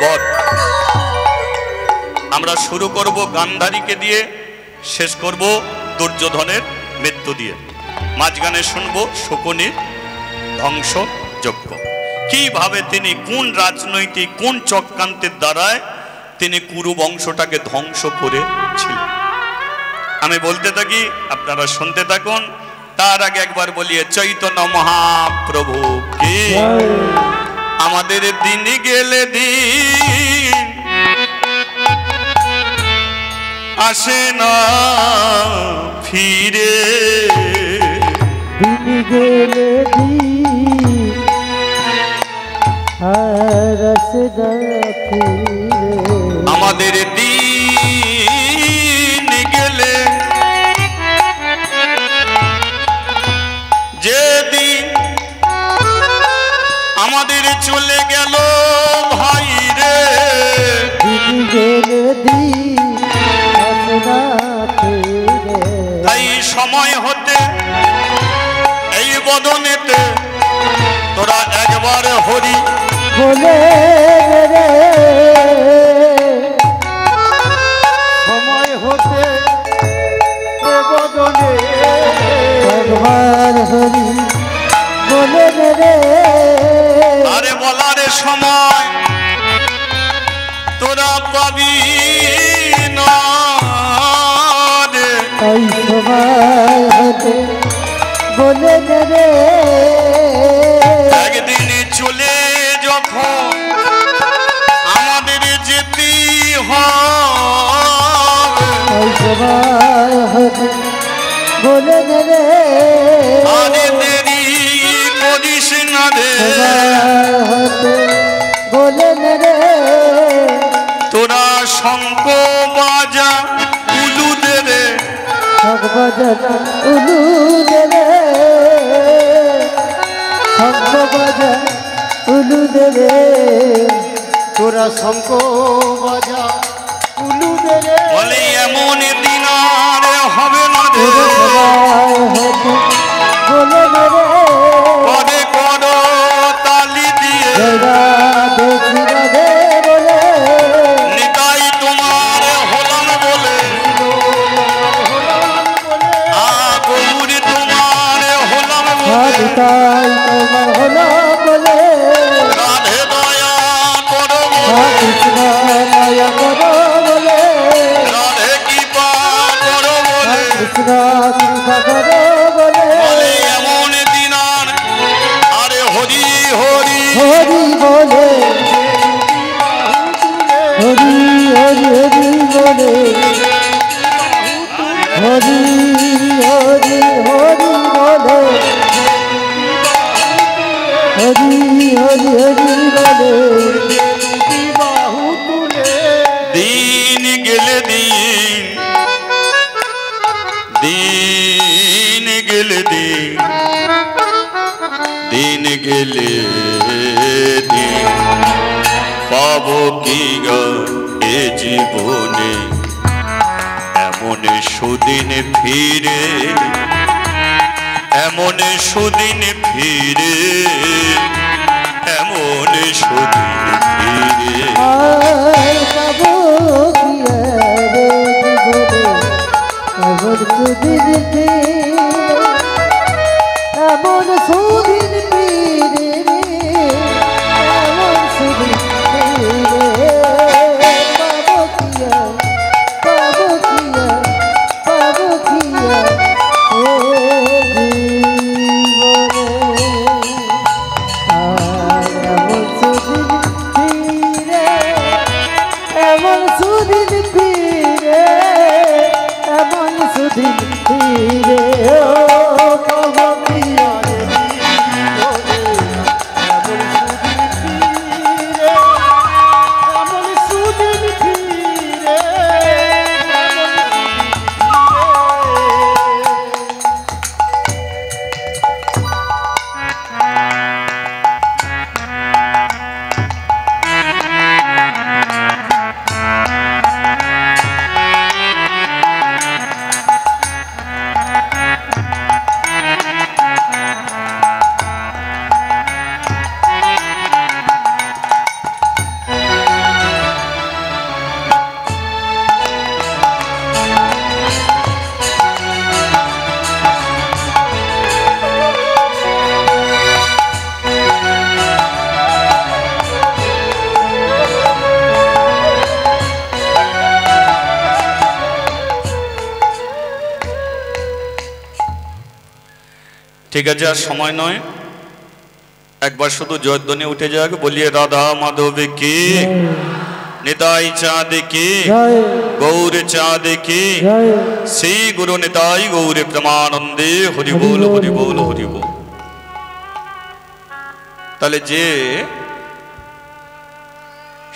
Speaker 1: বধ। আমরা শুরু করব গান্ধারীকে দিয়ে, শেষ করব দুর্যোধনের মৃত্যু দিয়ে। মাঝখানে শুনবো শকুনির ধ্বংসযজ্ঞ, কিভাবে তিনি কোন রাজনৈতিক কোন চক্রান্তের দ্বারায় তিনি কুরু বংশটাকে ধ্বংস করেছিলেন। আমি বলতে থাকি, আপনারা শুনতে থাকুন। তার আগে একবার বলিয়ে চৈতন্য মহাপ্রভু কে। আমাদের দিন গেলে দিন আসে না ফিরে,
Speaker 2: দিন গেলে দিন আর আসে না ফিরে।
Speaker 1: আমাদের দিন গেলে যেদিন আমাদের চলে গেল ভাই রে,
Speaker 2: দিন গেলে দিন আসে না ফিরে।
Speaker 1: তাই সময় হতে এই বদনেতে তোরা একবার হরি
Speaker 2: বলে রে,
Speaker 3: সময় হতে এ বদনে
Speaker 2: একবার হরি বলে রে।
Speaker 1: আরে বলার সময় তোরা পাবি না রে,
Speaker 2: তাই সময় হতে বলে রে।
Speaker 1: একদিন চলে যখন আমাদের যেতে হবে,
Speaker 2: তাই সময় হতে বলে রে।
Speaker 1: আরে দেরি করিস না রে,
Speaker 2: সময় হতে বলে রে।
Speaker 1: তোরা শঙ্খ বাজা উলু দে রে,
Speaker 2: শঙ্খ বাজা উলু দে রে, শঙ্খ বাজা উলু দে রে।
Speaker 3: তোরা শঙ্খ বাজা উলু দে রে।
Speaker 1: বলে এমন দিন আর হবে না রে,
Speaker 2: সময় হতে বলে রে।
Speaker 1: করে করো তালি দিয়ে,
Speaker 2: দেখি রাধে বলে,
Speaker 1: নিতাই তোমার হলাম বলে, গৌরী তোমার হলাম বলে,
Speaker 2: তাই তোমার হলো বলে।
Speaker 1: রাধে দয়া করো
Speaker 2: কৃষ্ণ দয়া করো বলে,
Speaker 1: রাধে কৃপা করো বলে,
Speaker 2: কৃষ্ণ কৃপা করো বলে।
Speaker 1: বলে এমন দিন আর আরে হরি হরি
Speaker 2: হরি বলে, হরি হরি হরি বলে, হরি হরি হরি বলে, হরি হরি হরি বলে
Speaker 3: দুটি বাহু তুলে
Speaker 1: দিন গেলে দিন, দিন গেলে দিন, দিন গেলে দিন, পাবো কি গো এ জীবনে এমন সুদিন ফিরে, এমন সুদিন ফিরে, এমন সুদিন ফিরে।
Speaker 2: আর পাবো কি আর জীবনে এমন সুদিন ফিরে, এমন সুদিন ফিরে রে, এমন সুদিন ফিরে। পাবো কি আর, পাবো কি আর, পাবো কি আর এ জীবনে। আর এমন সুদিন ফিরে, এমন সুদিন ফিরে, এমন সুদিন ফিরে। ও পাবো কি আর
Speaker 3: এমন সুদিন ফিরে, এমন সুদিন ফিরে।
Speaker 1: ঠিক আছে, আর সময় নয়, একবার শুধু জয়ধ্বনি উঠে যাক, বলিয়ে রাধা মাধব কি, নিতাই চাঁদ কি,
Speaker 2: জয়
Speaker 1: গৌর চাঁদ কি,
Speaker 2: জয়
Speaker 1: শ্রী গুরু নিতাই গৌরে প্রেমানন্দে, হরি বল হরি বল হরি বল। তাহলে যে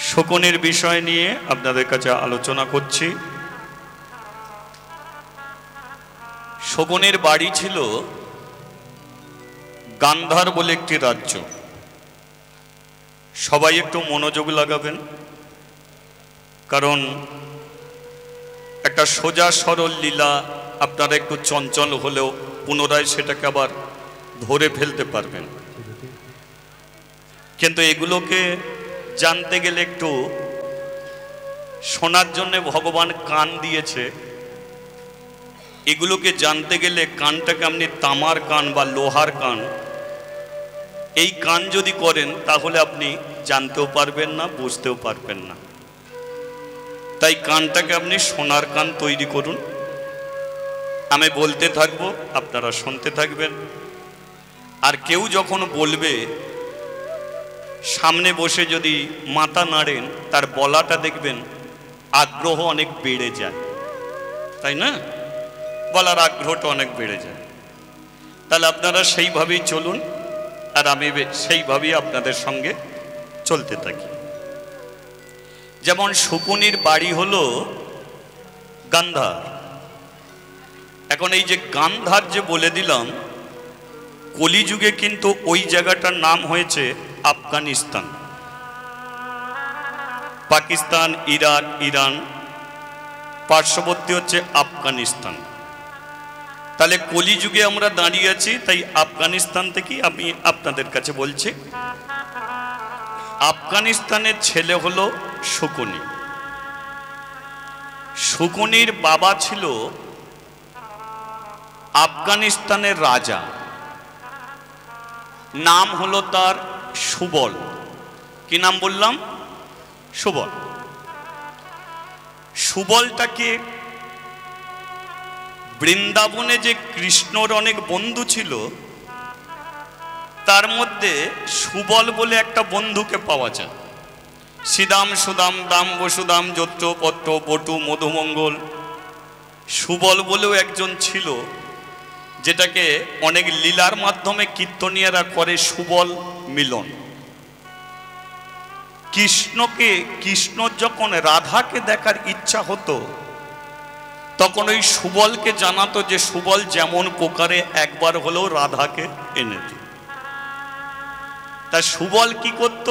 Speaker 1: শকুনের বিষয় নিয়ে আপনাদের কাছে আলোচনা করছি, শকুনের বাড়ি ছিল গান্ধার বলে একটি রাজ্য। সবাই একটু মনোযোগ লাগাবেন, কারণ একটা সোজা সরল লীলা আপনারা একটু চঞ্চল হলেও পুনরায় সেটাকে আবার ধরে ফেলতে পারবেন। কিন্তু এগুলোকে জানতে গেলে একটু শোনার জন্য ভগবান কান দিয়েছে। এগুলোকে জানতে গেলে কানটাকে আপনি তামার কান বা লোহার কান, এই কান যদি করেন তাহলে আপনি জানতেও পারবেন না, বুঝতেও পারবেন না। তাই কানটাকে আপনি সোনার কান তৈরি করুন। আমি বলতে থাকবো, আপনারা শুনতে থাকবেন। আর কেউ যখন বলবে, সামনে বসে যদি মাথা নাড়েন, তার বলাটা দেখবেন আগ্রহ অনেক বেড়ে যায়, তাই না? বলার আগ্রহটা অনেক বেড়ে যায়। তাহলে আপনারা সেইভাবেই চলুন, আর আমি সেইভাবেই আপনাদের সঙ্গে চলতে থাকি। যেমন শকুনির বাড়ি হলো গান্ধার। এখন এই যে গান্ধার যে বলে দিলাম, কলিযুগে কিন্তু ওই জায়গাটার নাম হয়েছে আফগানিস্তান। পাকিস্তান, ইরান পার্শ্ববর্তী হচ্ছে আফগানিস্তান। তাহলে কলিযুগে আমরা দাঁড়িয়ে আছি, তাই আফগানিস্তান থেকে আমি আপনাদের কাছে বলছি। আফগানিস্তানের ছেলে হলো শকুনি। শকুনির বাবা ছিল আফগানিস্তানের রাজা, নাম হলো তার সুবল। কি নাম বললাম? সুবল। সুবলটাকে বৃন্দাবনে যে কৃষ্ণর অনেক বন্ধু ছিল, তার মধ্যে সুবল বলে একটা বন্ধুকে পাওয়া যায়। শ্রীদাম সুদাম দাম বসুদাম যত্র পত্র বটু মধুমঙ্গল, সুবল বলেও একজন ছিল, যেটাকে অনেক লীলার মাধ্যমে কীর্তনীয়রা করে সুবল মিলন। কৃষ্ণ যখন রাধাকে দেখার ইচ্ছা হতো তখন ওই সুবলকে জানাতো যে সুবল যেমন প্রকারে একবার হলেও রাধাকে এনে দিই। তা সুবল কি করত?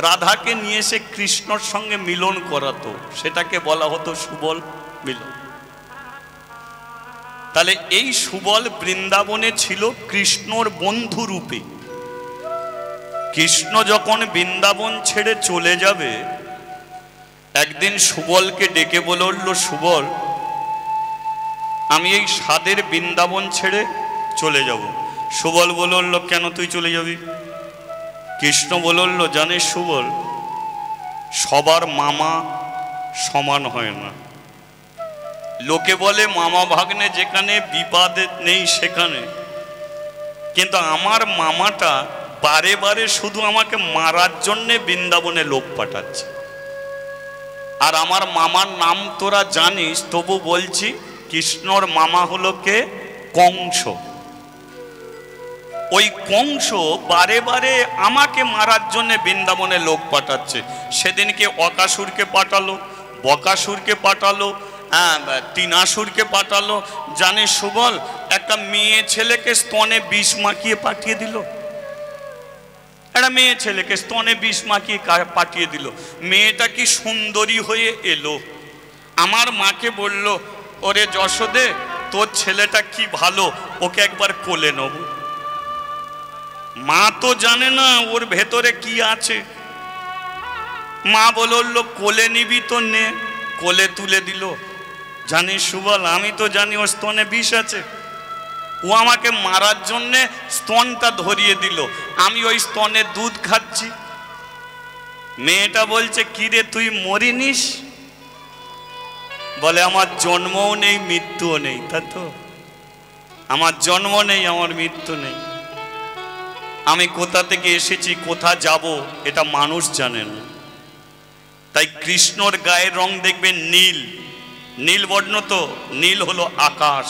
Speaker 1: রাধাকে নিয়ে এসে কৃষ্ণর সঙ্গে মিলন করাতো, সেটাকে বলা হতো সুবল মিলন। তাহলে এই সুবল বৃন্দাবনে ছিল কৃষ্ণর বন্ধু রূপে। কৃষ্ণ যখন বৃন্দাবন ছেড়ে চলে যাবে, একদিন সুবলকে ডেকে বলল, সুবল, আমি এই সাদের বৃন্দাবন ছেড়ে চলে যাব। সুবল বলল, কেন তুই চলে যাবি? কৃষ্ণ বলল, জানিস সুবল, সবার মামা সমান হয় না। লোকে বলে মামা ভাগ্নে যেখানে বিবাদ নেই সেখানে, কিন্তু আমার মামাটা বারে বারে শুধু আমাকে মারার জন্যে বৃন্দাবনে লোক পাঠাচ্ছে। আর আমার মামার নাম তোরা জানিস, তবু বলছি, কৃষ্ণর মামা হলো কে? কংস। ওই কংস বারে বারে আমাকে মারার জন্য বৃন্দাবনে লোক পাঠাচ্ছে। সেদিনকে অকাসুরকে পাঠালো, বকাসুরকে পাঠালো, তিনাসুরকে পাঠালো। জানিস সুবল, একটা মেয়ে ছেলেকে স্তনে বিষ মাখিয়ে পাঠিয়ে দিল। একটা মেয়ে ছেলেকে স্তনে বিষ মাখিয়ে পাঠিয়ে দিল। মেয়েটা কি সুন্দরী হয়ে এলো। আমার মাকে বলল, ওরে যশোদে, তোর ছেলেটা কি ভালো, ওকে একবার কোলে নেব। মা তো জানে না ওর ভেতরে কি আছে। মা বলল, কোলে নিবি তো নে। কোলে তুলে দিল। জানিস সুবল, আমি তো জানি ওর স্তনে বিষ আছে। ও আমাকে মারার জন্যে স্তনটা ধরিয়ে দিল, আমি ওই স্তনে দুধ খাচ্ছি। মেয়েটা বলছে, কিরে তুই মরিনিস? বলে, আমার জন্মও নেই, মৃত্যুও নেই। তা তো আমার জন্ম নেই, আমার মৃত্যু নেই। আমি কোথা থেকে এসেছি, কোথা যাব, এটা মানুষ জানে না। তাই কৃষ্ণর গায়ের রং দেখবেন নীল। নীল বর্ণ তো, নীল হলো আকাশ।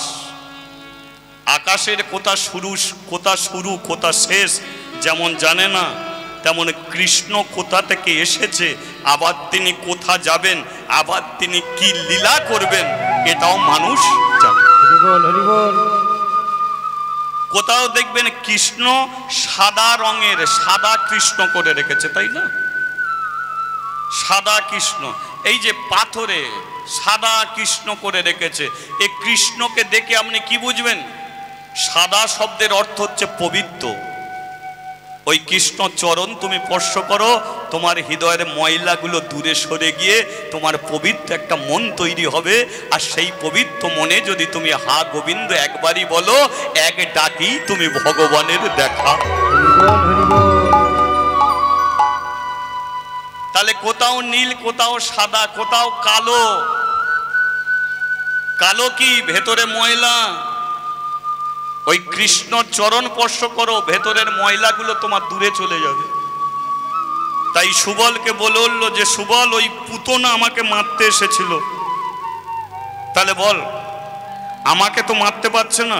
Speaker 1: আকাশের কোথা শুরু কোথা শেষ যেমন জানে না, তেমন কৃষ্ণ কোথা থেকে এসেছে, আবার তিনি কোথা যাবেন, আবার তিনি কি লীলা করবেন, এটাও মানুষ জানে। কোথাও দেখবেন কৃষ্ণ সাদা রঙের, সাদা কৃষ্ণ করে রেখেছে, তাই না? সাদা কৃষ্ণ, এই যে পাথরে সাদা কৃষ্ণ করে রেখেছে। এই কৃষ্ণকে দেখে আপনি কি বুঝবেন? সাদা শব্দের অর্থ হচ্ছে পবিত্র। ওই কৃষ্ণ চরণ তুমি স্পর্শ করো, তোমার হৃদয়ের ময়লাগুলো দূরে সরে গিয়ে তোমার পবিত্র একটা মন তৈরি হবে। আর সেই পবিত্র মনে যদি তুমি হা গোবিন্দ একবারই বলো, এক ডাকি তুমি ভগবানের দেখা। তাহলে কোথাও নীল, কোথাও সাদা, কোথাও কালো। কালো কি? ভেতরে ময়লা। ওই কৃষ্ণ চরণ স্পর্শ করো, ভেতরের ময়লাগুলো তোমার দূরে চলে যাবে। তাই সুবলকে বলল যে, সুবল, ওই পুতনা আমাকে মারতে এসেছিল। তাহলে বল, আমাকে তো মারতে পারছে না,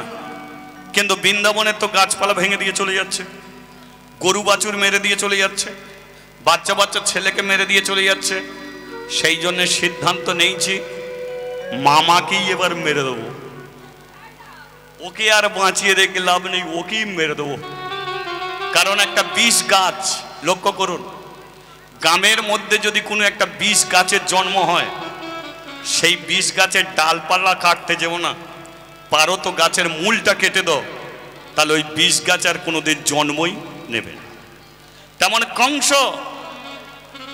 Speaker 1: কিন্তু বৃন্দাবনের তো গাছপালা ভেঙে দিয়ে চলে যাচ্ছে, গরু বাছুর মেরে দিয়ে চলে যাচ্ছে, বাচ্চা বাচ্চা ছেলেকে মেরে দিয়ে চলে যাচ্ছে। সেই জন্য সিদ্ধান্ত নিয়েছি, মামাকেই এবার মেরে দেবো। ওকে আর বাঁচিয়ে রেখে লাভ নেই, ওকেই মেরে দেবো। কারণ একটা বিষ গাছ, লক্ষ্য করুন, গ্রামের মধ্যে যদি কোনো একটা বিষ গাছের জন্ম হয়, সেই বিষ গাছের ডালপালা কাটতে যাবো না, পারো তো গাছের মূলটা কেটে দাও, তাহলে ওই বিষ গাছ আর কোনোদিন জন্মই নেবে না। তেমন কংস,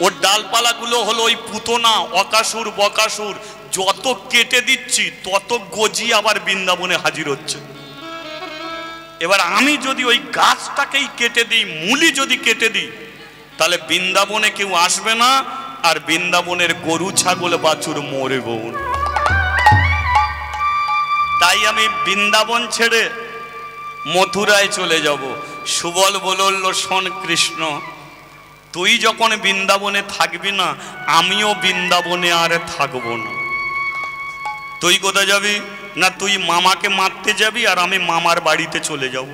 Speaker 1: ওর ডালপালাগুলো হলো ওই পুতনা, অকাসুর, বকাসুর। যত কেটে দিচ্ছি তত গজি আবার বৃন্দাবনে হাজির হচ্ছে। এবার আমি যদি ওই গাছটাকেই কেটে দিই, মূলই যদি কেটে দিই, তাহলে বৃন্দাবনে কেউ আসবে না, আর বৃন্দাবনের গরু ছাগল বাছুর মরবে। তাই আমি বৃন্দাবন ছেড়ে মথুরায় চলে যাব। সুবল বলল, শোন কৃষ্ণ, তুই যখন বৃন্দাবনে থাকবি না, আমিও বৃন্দাবনে আর থাকবো না। তুই কোথায় যাবি? না তুই মামাকে মারতে যাবি, আর আমি মামার বাড়িতে চলে যাব।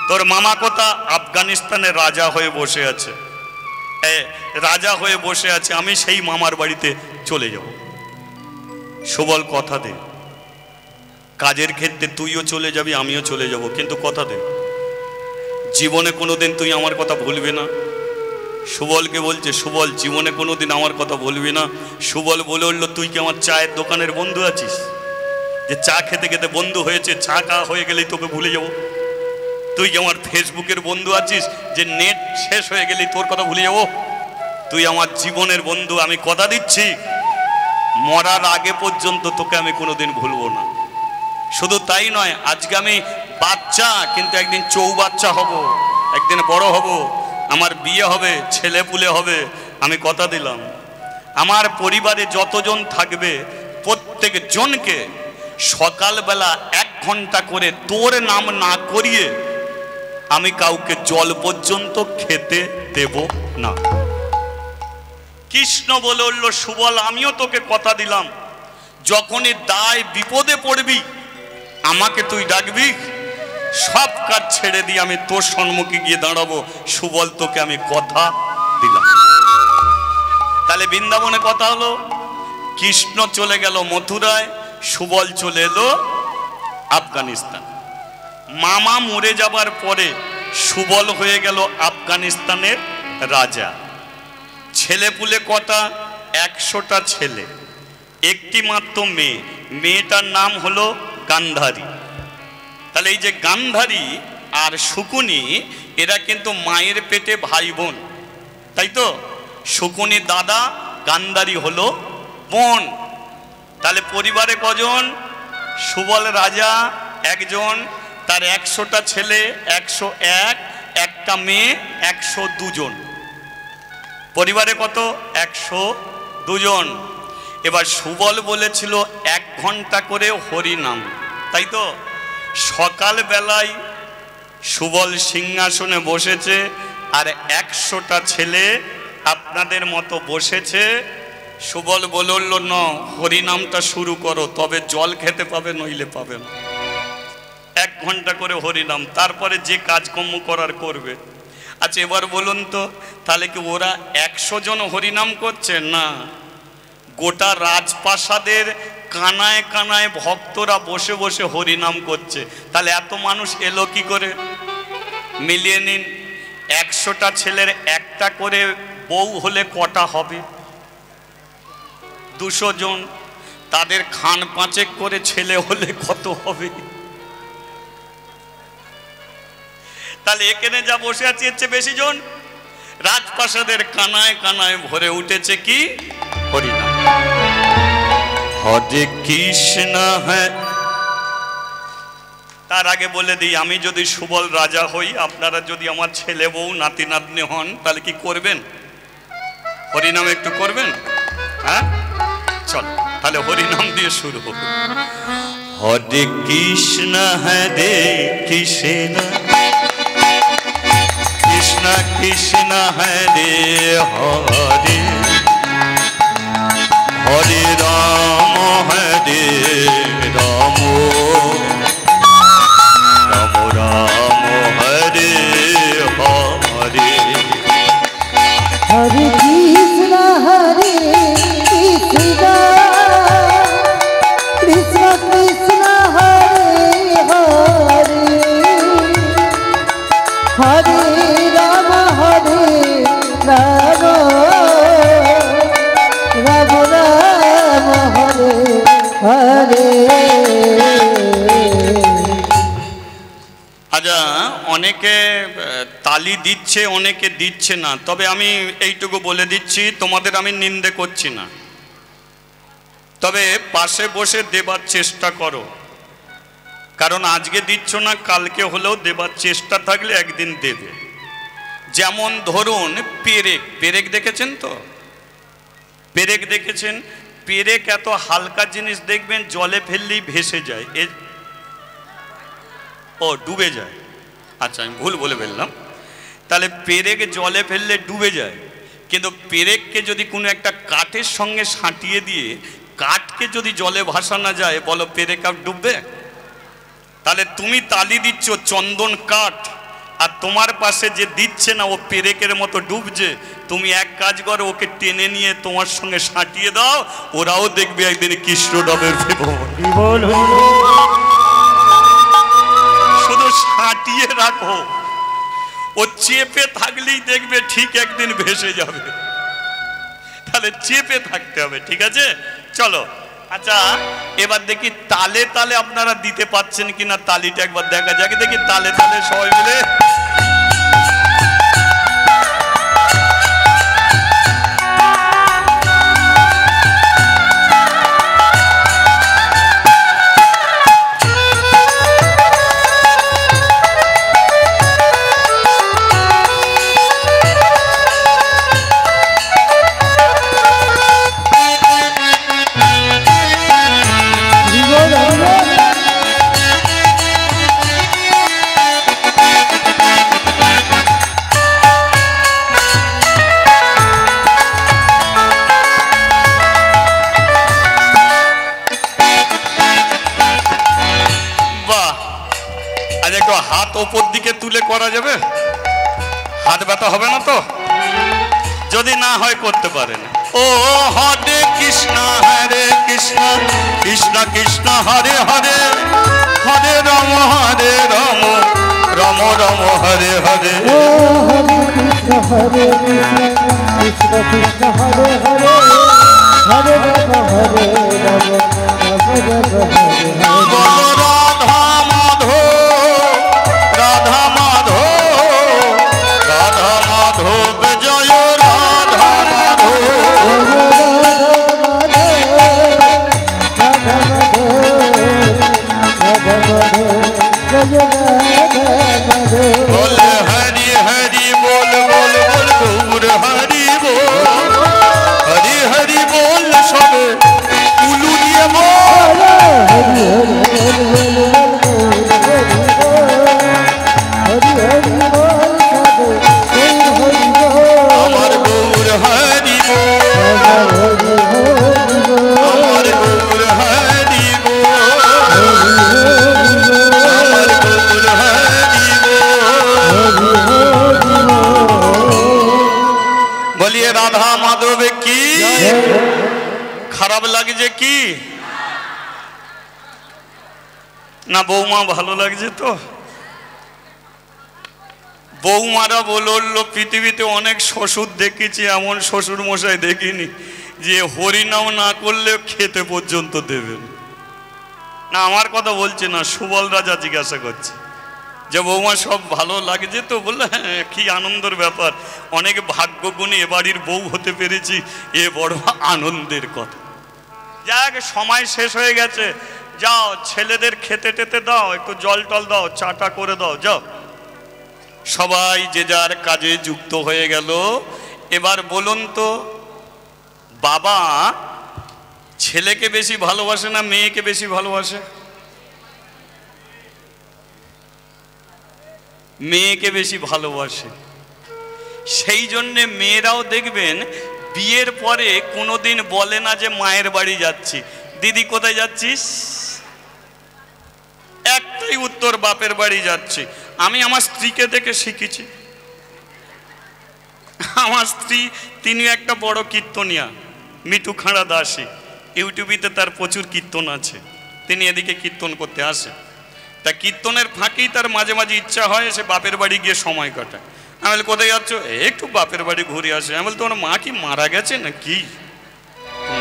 Speaker 1: তোর মামা কোথা? আফগানিস্তানের রাজা হয়ে বসে আছে, রাজা হয়ে বসে আছে, আমি সেই মামার বাড়িতে চলে যাব। সুবল কথা দে, কাজের ক্ষেত্রে তুইও চলে যাবি, আমিও চলে যাব, কিন্তু কথা দে জীবনে কোনোদিন তুই আমার কথা ভুলবি না। সুবলকে বলছে, সুবল জীবনে কোনোদিন আমার কথা বলবি না। সুবল বলে উঠল, তুই কি আমার চায়ের দোকানের বন্ধু আছিস, যে চা খেতে খেতে বন্ধু হয়েছে, চা খাওয়া হয়ে গেলেই তোকে ভুলে যাব? তুই কি আমার ফেসবুকের বন্ধু আছিস, যে নেট শেষ হয়ে গেলেই তোর কথা ভুলে যাব? তুই আমার জীবনের বন্ধু, আমি কথা দিচ্ছি মরার আগে পর্যন্ত তোকে আমি কোনোদিন ভুলবো না। শুধু তাই নয়, আজকে আমি বাচ্চা, কিন্তু একদিন চৌবাচ্চা হব, একদিন বড় হব, আমার বিয়ে হবে, ছেলে পুলে হবে। আমি কথা দিলাম আমার পরিবারে যতজন থাকবে প্রত্যেক জনকে সকালবেলা 1 ঘন্টা করে তোর নাম না করিয়ে আমি কাউকে জল পর্যন্ত খেতে দেব না। কৃষ্ণ বলে উঠল, সুবল আমিও তোকে কথা দিলাম, যখনই দায় বিপদে পড়বি আমাকে তুই ডাকবি, সব কাজ ছেড়ে দিয়ে আমি তোর সম্মুখে গিয়ে দাঁড়াবো। সুবল তোকে আমি কথা দিলাম। তাহলে বৃন্দাবনে কথা হলো, কৃষ্ণ চলে গেল মথুরায়, সুবল চলে এলো আফগানিস্তান। মামা মরে যাবার পরে সুবল হয়ে গেল আফগানিস্তানের রাজা। ছেলেপুলে কটা? 100টা ছেলে, একটি মাত্র মেয়ে, মেয়েটার নাম হলো গান্ধারী। তাহলে এই যে গান্ধারী আর শকুনি, এরা কিন্তু মায়ের পেটে ভাই বোন, তাই তো? শকুনি দাদা, গান্ধারী হলো বোন। তাহলে পরিবারে কজন? সুবল রাজা একজন, তার 100টা ছেলে 101, একটা মেয়ে 102 জন। পরিবারে কত? 102 জন। এবার সুবল বলেছিল 1 ঘন্টা করে হরি নাম, তাই তো? সকাল বেলায় সুবল সিংহাসনে বসেছে, আর 100টা ছেলে আপনাদের মতো বসেছে। সুবল বলল, ন হরিনামটা শুরু করো, তবে জল খেতে পাবে, নইলে পাবে না। 1 ঘন্টা করে হরিনাম, তারপরে যে কাজকর্ম করার করবে। আচ্ছা এবার বলুন তো, তাহলে কি ওরা 100 জন হরিনাম করছে? না, গোটা রাজপ্রাসাদের কানায় কানায় ভক্তরা বসে বসে হরিনাম করছে। তাহলে এত মানুষ এলো কি করে? মিলিয়ে নিন, 100টা ছেলের একটা করে বউ হলে কটা হবে? 200 জন। তাদের খান 5 করে ছেলে হলে কত হবে? তাহলে এখানে যা বসে আছে এর চেয়ে বেশি জন। রাজপ্রাসাদের কানায় কানায় ভরে উঠেছে কি? হরিনাম। হরে কৃষ্ণ হ্যাঁ। তার আগে বলে দিই, আমি যদি সুবল রাজা হই, আপনারা যদি আমার ছেলে বউ নাতি নাতনি হন, তাহলে কি করবেন? হরিনাম একটু করবেন? হ্যাঁ চল, তাহলে হরিনাম দিয়ে শুরু হোক। হরে কৃষ্ণ হরে কৃষ্ণ কৃষ্ণ কৃষ্ণ হরে হরে, হরে রাম হরে রাম, রাম রাম হরে হরে।
Speaker 2: হরে কৃষ্ণ কৃষ্ণ কৃষ্ণ কৃষ্ণ হরে হরে, হরে রাম রাম রাম রাম হরে হরে।
Speaker 1: আচ্ছা, অনেকে তালি দিচ্ছে, অনেকে দিচ্ছে না, তবে আমি এইটুকু বলে দিচ্ছি, তোমাদের আমি নিন্দে করছি না, তবে পাশে বসে দেবার চেষ্টা করো। কারণ আজকে দিচ্ছ না, কালকে হলেও দেবার চেষ্টা থাকলে একদিন দেবে। যেমন ধরুন পেরেক, পেরেক দেখেছেন তো? পেরেক দেখেছেন? পেরেক এত হালকা জিনিস, দেখবেন জলে ফেললেই ভেসে যায়, ও ডুবে যায়। আচ্ছা আমি ভুল বলে ফেললাম। তাহলে পেরেক জলে ফেললে ডুবে যায়, কিন্তু পেরেককে যদি কোনো একটা কাঠের সঙ্গে সাঁটিয়ে দিয়ে কাঠকে যদি জলে ভাসানো যায়, বলো পেরেক আর ডুববে? তাহলে তুমি তালি দিচ্ছ চন্দন কাঠ, আর তোমার পাশে যে দিচ্ছে না ও পেরেকের মতো ডুবছে, তুমি এক কাজ করো, ওকে টেনে নিয়ে তোমার সঙ্গে সাঁটিয়ে দাও, ওরাও দেখবে একদিন কৃষ্ণ নামের
Speaker 3: জীবন
Speaker 1: শুধু সাঁটিয়ে রাখো, ও চেপে থাকলেই দেখবে ঠিক একদিন ভেসে যাবে। তাহলে চেপে থাকতে হবে, ঠিক আছে? চলো, আচ্ছা এবার দেখি তালে তালে আপনারা দিতে পাচ্ছেন কিনা, তালিটা একবার দেখা যাক, দেখি তালে তালে সবাই মিলে। হাত ওপর দিকে তুলে করা যাবে? হাত ব্যথা হবে না তো? যদি না হয় করতে পারেন। ও হরে কৃষ্ণ কৃষ্ণ কৃষ্ণ হরে হরে, হরে রাম রাম রাম হরে হরে।
Speaker 2: ও হরে কৃষ্ণ কৃষ্ণ হরে হরে, হরে রাম রাম রাম হরে হরে।
Speaker 1: রাধা মাধব রাধা মাধব জয় রাধা মাধব। বলে হরি হরি বল বল বল গৌর হরি বল, হরি হরি বল সবে উলু দিয়ে বল। আমার গৌর হরি বল, আমার গৌর হরি বল, আমার গৌর হরি বল। বলিয়ে রাধা মাধব কি? খারাপ লাগছে কি না? বৌমা ভালো লাগছে তো? বৌমারা বললো পৃথিবীতে অনেক শ্বশুর দেখেছি, এমন শ্বশুর মশাই দেখিনি যে হরিনাম না করলে খেতে পর্যন্ত দেবেন না। আমার কথা বলছে না, সুবল রাজা জিজ্ঞাসা করছে যে বৌমা সব ভালো লাগছে তো? বললো হ্যাঁ, কি আনন্দের ব্যাপার, অনেক ভাগ্যগুণী এ বাড়ির বউ হতে পেরেছি, এ বড় আনন্দের কথা। যাক, সময় শেষ হয়ে গেছে, যাও ছেলেদের খেতে টেতে দাও, একটু জল টল দাও, চাটা করে দাও, যাও। সবাই যে যার কাজে যুক্ত হয়ে গেল। এবার বলুন তো, বাবা ছেলেকে বেশি ভালোবাসে না মেয়েকে বেশি ভালোবাসে? মেয়েকে বেশি ভালোবাসে। সেই জন্যে মেয়েরাও দেখবেন বিয়ের পরে কোনোদিন বলে না যে মায়ের বাড়ি যাচ্ছি, দিদি কোথায় যাচ্ছিস? একটাই উত্তর, বাপের বাড়ি যাচ্ছি। আমি আমার স্ত্রীকে দেখে শিখেছি। আমার স্ত্রী, তিনি একটা বড় কীর্তনিয়া, মিঠু খাঁড়া দাসী, ইউটিউবেতে তার প্রচুর কীর্তন আছে, তিনি এদিকে কীর্তন করতে আসে। তা কীর্তনের ফাঁকেই তার মাঝে মাঝে ইচ্ছা হয় সে বাপের বাড়ি গিয়ে সময় কাটায়। আমি বলি কোথায় যাচ্ছ? একটু বাপের বাড়ি ঘুরে আসে। আমি বলি তোমার মা কি মারা গেছে না কি,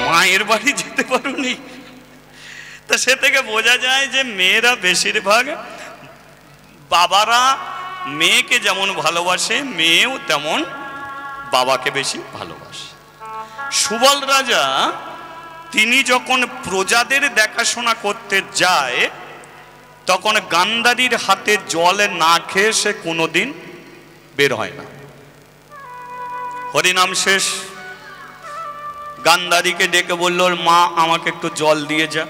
Speaker 1: মায়ের বাড়ি যেতে পারোনি? তা সে থেকে বোঝা যায় যে মেয়েরা বেশিরভাগ, বাবারা মেয়েকে যেমন ভালোবাসে মেয়েও তেমন বাবাকে বেশি ভালোবাসে। সুবল রাজা তিনি যখন প্রজাদের দেখাশোনা করতে যায় তখন গান্ধারীর হাতে জল না খেয়ে সে কোনোদিন বের হয় না। হরিনাম শেষ, গান্ধারীকে ডেকে বলল, মা আমাকে একটু জল দিয়ে যা।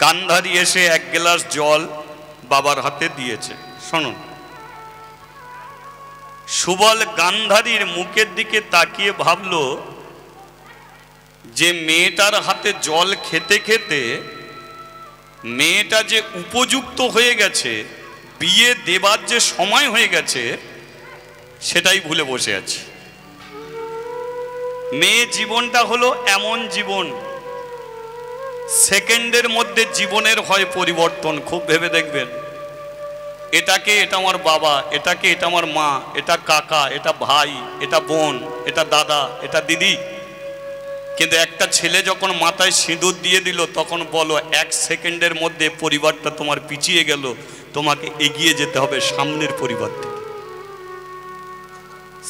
Speaker 1: গান্ধারী এসে এক গ্লাস জল বাবার হাতে দিয়েছে। শুনুন, সুবল গান্ধারীর মুখের দিকে তাকিয়ে ভাবল যে মেয়েটার হাতে জল খেতে খেতে মেয়েটা যে উপযুক্ত হয়ে গেছে বিয়ে দেবার যে সময় হয়ে গেছে সেটাই ভুলে বসে আছি। মেয়ে জীবনটা হলো এমন জীবন, সেকেন্ডের মধ্যে জীবনের হয় পরিবর্তন। খুব ভেবে দেখবেন, এটাকে এটা আমার বাবা, এটাকে এটা আমার মা, এটা কাকা, এটা ভাই, এটা বোন, এটা দাদা, এটা দিদি। কিন্তু একটা ছেলে যখন মাথায় সিঁদুর দিয়ে দিল, তখন বলো 1 সেকেন্ডের মধ্যে পরিবারটা তোমার পিছিয়ে গেল, তোমাকে এগিয়ে যেতে হবে সামনের পরিবার থেকে।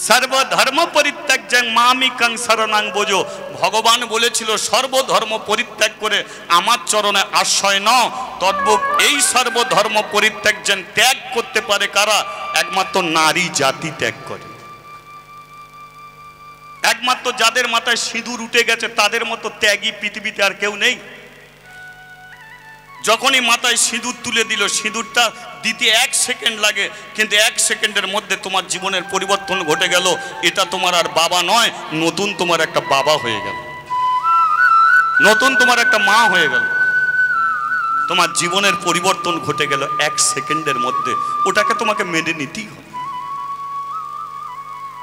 Speaker 1: সর্বধর্ম পরিত্যাজ্যং মামিকং শরণং ব্রজ। ভগবান বলেছিল সর্বধর্ম পরিত্যাগ করে আমার চরণে আশ্রয় নাও। তদ্রূপ এই সর্বধর্ম পরিত্যাজ্যং ত্যাগ করতে পারে কারা? একমাত্র নারী জাতি ত্যাগ করে। একমাত্র যাদের মাথায় সিঁদুর উঠে গেছে তাদের মতো ত্যাগী পৃথিবীতে আর কেউ নেই। যখনই মাথায় সিঁদুর তুলে দিল, সিঁদুরটা দিতে 1 সেকেন্ড লাগে, কিন্তু 1 সেকেন্ডের মধ্যে তোমার জীবনের পরিবর্তন ঘটে গেল। এটা তোমার আর বাবা নয়, নতুন তোমার একটা বাবা হয়ে গেল, নতুন তোমার একটা মা হয়ে গেল। তোমার জীবনের পরিবর্তন ঘটে গেল 1 সেকেন্ডের মধ্যে। ওটাকে তোমাকে মেনে নিতেই হবে।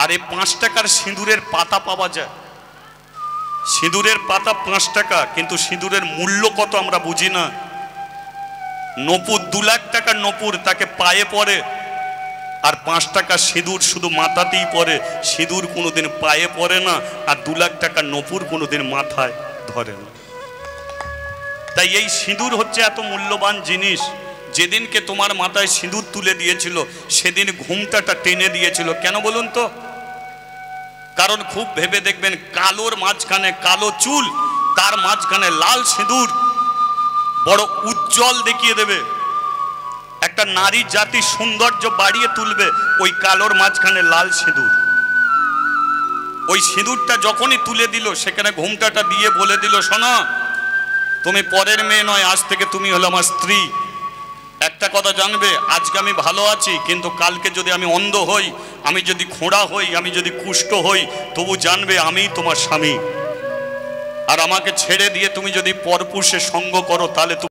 Speaker 1: আর এই 5 টাকার সিঁদুরের পাতা পাওয়া যায়, সিঁদুরের পাতা 5 টাকা, কিন্তু সিঁদুরের মূল্য কত আমরা বুঝি না। নপুর 2 লাখ টাকার নপুর তাকে পায়ে পড়ে, আর 5 টাকা সিঁদুর শুধু মাথাতেই পড়ে, সিঁদুর কোনোদিন পায়ে পড়ে না, আর 2 লাখ টাকার নপুর কোনোদিন মাথায় ধরে না। তাই এই সিঁদুর হচ্ছে এত মূল্যবান জিনিস। যেদিনকে তোমার মাথায় সিঁদুর তুলে দিয়েছিল সেদিন ঘুমটাটা টেনে দিয়েছিল। কেন বলুন তো? কারণ খুব ভেবে দেখবেন, কালোর মাঝখানে কালো চুল, তার মাঝখানে লাল সিঁদুর বড় উজ্জ্বল দেখিয়ে দেবে। একটা নারী জাতির সৌন্দর্য বাড়িয়ে তুলবে ওই কালোর মাঝখানে লাল সিঁদুর। ওই সিঁদুরটা যখনই তুলে দিল, সেখানে ঘুমটাটা দিয়ে বলে দিল, শোনো, তুমি পরের মেয়ে নয়, আজ থেকে তুমি হলো আমার স্ত্রী। একটা কথা জানবে, আজকে আমি ভালো আছি, কিন্তু কালকে যদি আমি অন্ধ হই, আমি যদি খোঁড়া হই, আমি যদি কুষ্ঠ হই, তবু জানবে আমিই তোমার স্বামী। আর আমাকে ছেড়ে দিয়ে তুমি যদি পরপুরুষের সঙ্গ করো, তাহলে